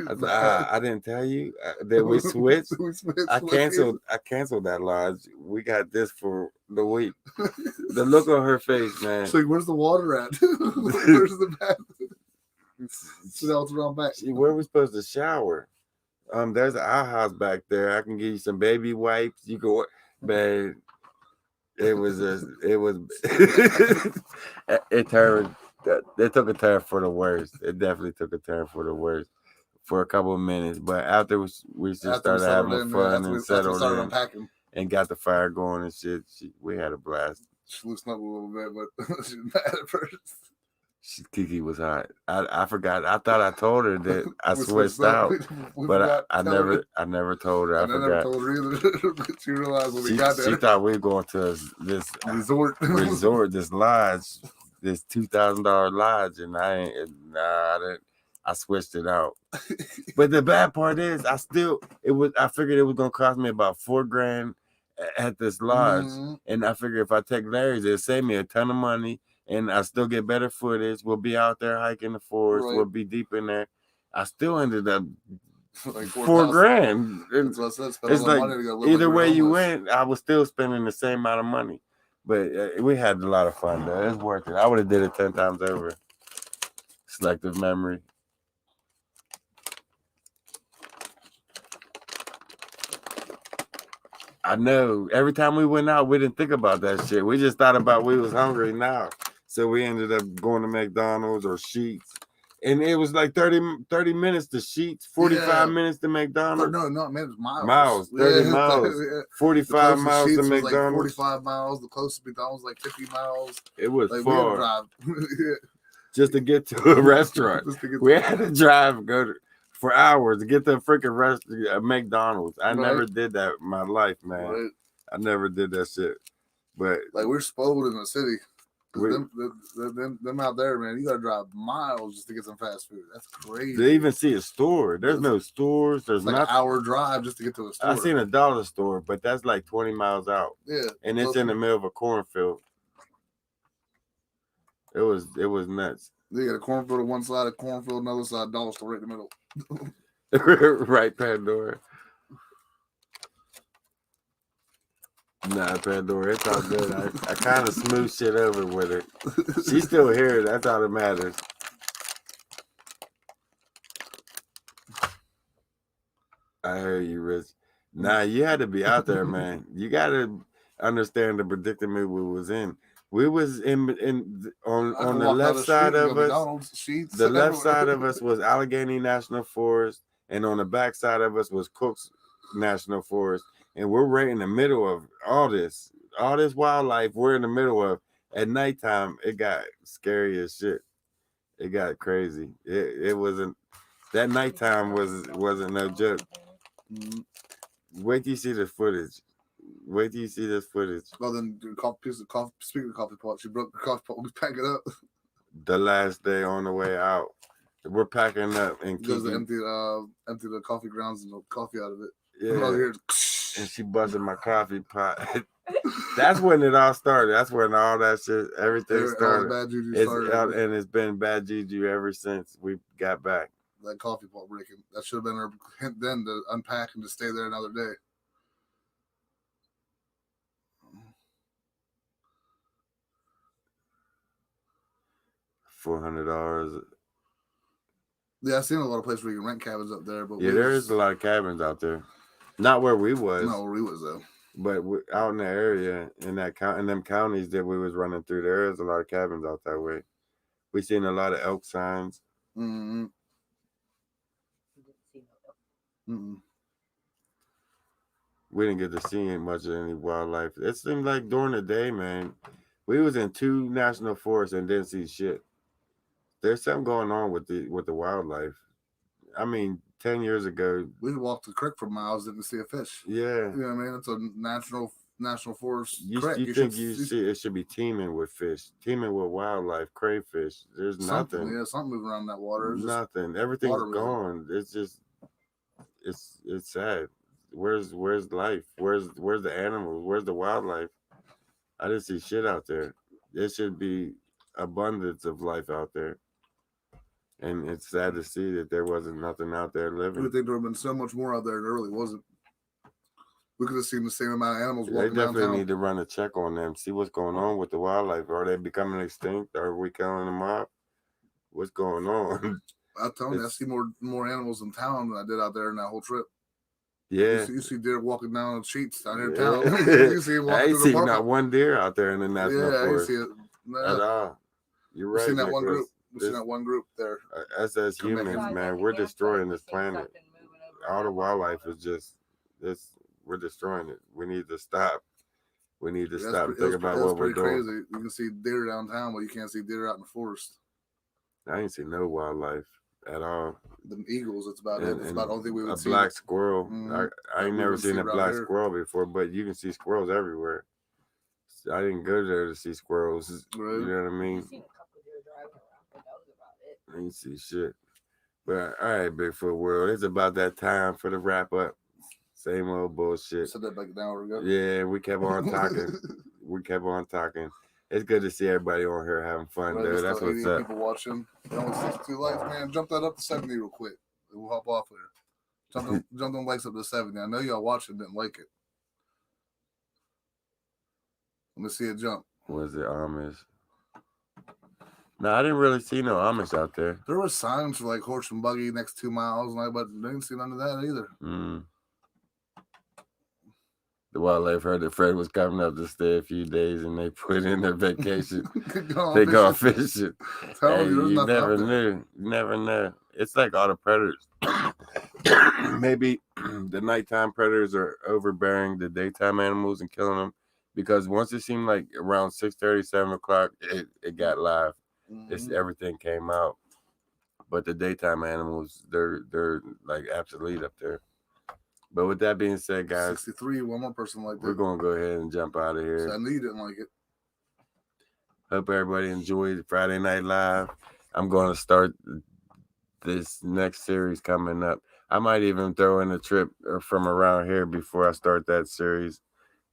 I was like, I didn't tell you that we switched. I canceled that lodge. We got this for the week. The look on her face, man. She's like, where's the water at? Where's the bathroom? So that was around back. Where are we supposed to shower? There's an outhouse back there. I can give you some baby wipes. You go, man. It turned. It took a turn for the worst. It definitely took a turn for the worst for a couple of minutes. But after we just started having fun and settled in and got the fire going and shit, we had a blast. She loosened up a little bit, but she was mad at first. Kiki was hot. I forgot. I thought I told her that I switched out, but I never told her. I forgot. Never told her either. She realized when we got there. She thought we were going to this resort, this lodge. This $2,000 lodge, and I switched it out. But the bad part is, I figured it was gonna cost me about $4,000 at this lodge, and I figured if I take Larry's, it'll save me a ton of money, and I still get better footage. We'll be out there hiking the forest. Right. We'll be deep in there. I still ended up like $4,000. It's like either way you went, I was still spending the same amount of money. But we had a lot of fun, though. It's worth it. I would have did it 10 times over. Selective memory. I know. Every time we went out, we didn't think about that shit. We just thought about we was hungry now. So we ended up going to McDonald's or Sheetz. And it was like 30 minutes to Sheetz, 45 minits to McDonald's. No, man, it was miles. Miles, 30 miles. 45 miles to McDonald's. Like 45 miles. The closest McDonald's like 50 miles. It was like far. Just to get to a restaurant. We had to drive, for hours to get to a freaking restaurant, McDonald's. I never did that in my life, man. Right. I never did that shit. But like, we're spoiled in the city. Them out there, man, you gotta drive miles just to get some fast food. That's crazy. They even see a store. There's no stores. There's like an hour drive just to get to a store. I seen a dollar store, but that's like 20 miles out. Yeah, and it's in the middle of a cornfield. It was nuts. They got a cornfield on one side, a cornfield on the other side, dollar store right in the middle. Right, Pandora. Nah, Pandora, it's all good. I kind of smooth shit over with her. She's still here. That's all that matters. I heard you, Rich. Nah, you had to be out there, man. You got to understand the predicament we was in. We was on the left side of us. The left side of us was Allegheny National Forest, and on the back side of us was Cook's National Forest. And we're right in the middle of all this wildlife. We're in the middle of. At nighttime, it got scary as shit. It got crazy. It wasn't. That nighttime wasn't no joke. Wait till you see the footage. Wait till you see this footage. Well, then piece of coffee. Speaking of coffee pot, she broke the coffee pot. We pack it up. The last day on the way out, we're packing up and empty the coffee grounds and the coffee out of it. Yeah. And she busted my coffee pot. That's when it all started. That's when all that shit, everything started. All the bad juju started. And it's been bad juju ever since we got back. that coffee pot breaking. That should have been her hint then to unpack and to stay there another day. $400. Yeah, I've seen a lot of places where you can rent cabins up there, but Yeah, there is a lot of cabins out there. Not where we was. Not where we was though. But out in the area, in them counties that we was running through, there is a lot of cabins out that way. We seen a lot of elk signs. Mm-hmm. We didn't get to see much of any wildlife. It seemed like during the day, man, we was in 2 national forests and didn't see shit. There's something going on with the wildlife. I mean, 10 years ago, we walked the creek for miles, didn't see a fish. Yeah, you know what I mean. It's a national forest. You creek. See it should be teeming with fish, teeming with wildlife, crayfish. There's nothing. Yeah, something moving around that water. Nothing. Everything's gone. It's just, it's sad. Where's life? Where's the animals? Where's the wildlife? I didn't see shit out there. There should be abundance of life out there. And it's sad to see that there wasn't nothing out there living. I would think there would have been so much more out there, and there really wasn't. We could have seen the same amount of animals walking They definitely downtown. need to run a check on them, see what's going on with the wildlife. Are they becoming extinct? Are we killing them off? What's going on? I'm telling you, I see more animals in town than I did out there in that whole trip. Yeah. You see deer walking down the streets down here in town. You see I ain't seen not one deer out there in the national forest. I ain't see it at all. You're right. We've seen that one group. We've seen that one group there. Us as humans, man, we're destroying this planet. All the wildlife is just this. We're destroying it. We need to stop. We need to stop and think about what we're doing. Crazy. You can see deer downtown, but you can't see deer out in the forest. I ain't seen no wildlife at all. The eagles, it's about it. It's about the only thing we would see. A black squirrel. Mm-hmm. I ain't never seen a black squirrel before, but you can see squirrels everywhere. I didn't go there to see squirrels. Right. You know what I mean? I've seen a couple deer driving around, but that was about it. I ain't see shit. But all right, Bigfoot World, it's about that time for the wrap up. Same old bullshit. I said that like an hour ago. Yeah, we kept on talking. It's good to see everybody on here having fun, dude. That's what's up. People watching. Only 62 likes, man. Jump that up to 70 real quick. We'll hop off there. Jump them likes up to 70. I know y'all watching didn't like it. Let me see it jump. Was it Amish? No, I didn't really see no Amish out there. There were signs for like horse and buggy next 2 miles, but I didn't see none of that either. The wildlife heard that Fred was coming up to stay a few days, and they put in their vacation. They go fishing. Hey, you never knew. You never know. It's like all the predators. Maybe the nighttime predators are overbearing the daytime animals and killing them, because once it seemed like around 6:30, 7 o'clock, it got live. It's everything came out. But the daytime animals, they're like obsolete up there. But with that being said, guys, 63, one more person like that. We're gonna go ahead and jump out of here. So I knew you didn't like it. Hope everybody enjoyed Friday Night Live. I'm gonna start this next series coming up. I might even throw in a trip from around here before I start that series.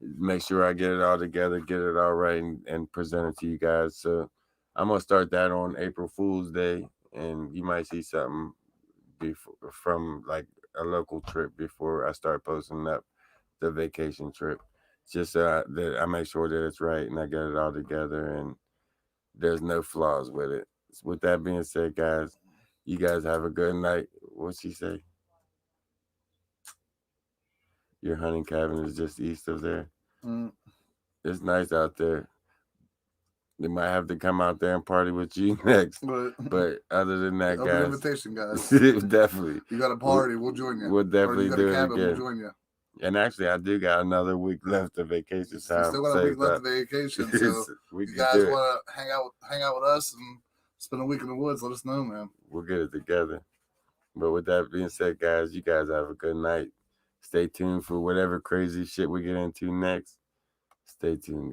Make sure I get it all together, get it all right, and present it to you guys. So I'm gonna start that on April Fool's Day, and you might see something from like a local trip before I start posting up the vacation trip, just so that I make sure that it's right and I get it all together and there's no flaws with it. With that being said, guys, you guys have a good night. What'd she say? Your hunting cabin is just east of there. It's nice out there. They might have to come out there and party with you next. But other than that, guys, invitation, guys. Definitely. You got a party, we'll join you. We'll definitely do it again. We'll join you. And actually, I do got another week left of vacation time. Still got a week left of vacation, so you guys want to hang out with us and spend a week in the woods, let us know, man. We'll get it together. But with that being said, guys, you guys have a good night. Stay tuned for whatever crazy shit we get into next. Stay tuned, guys.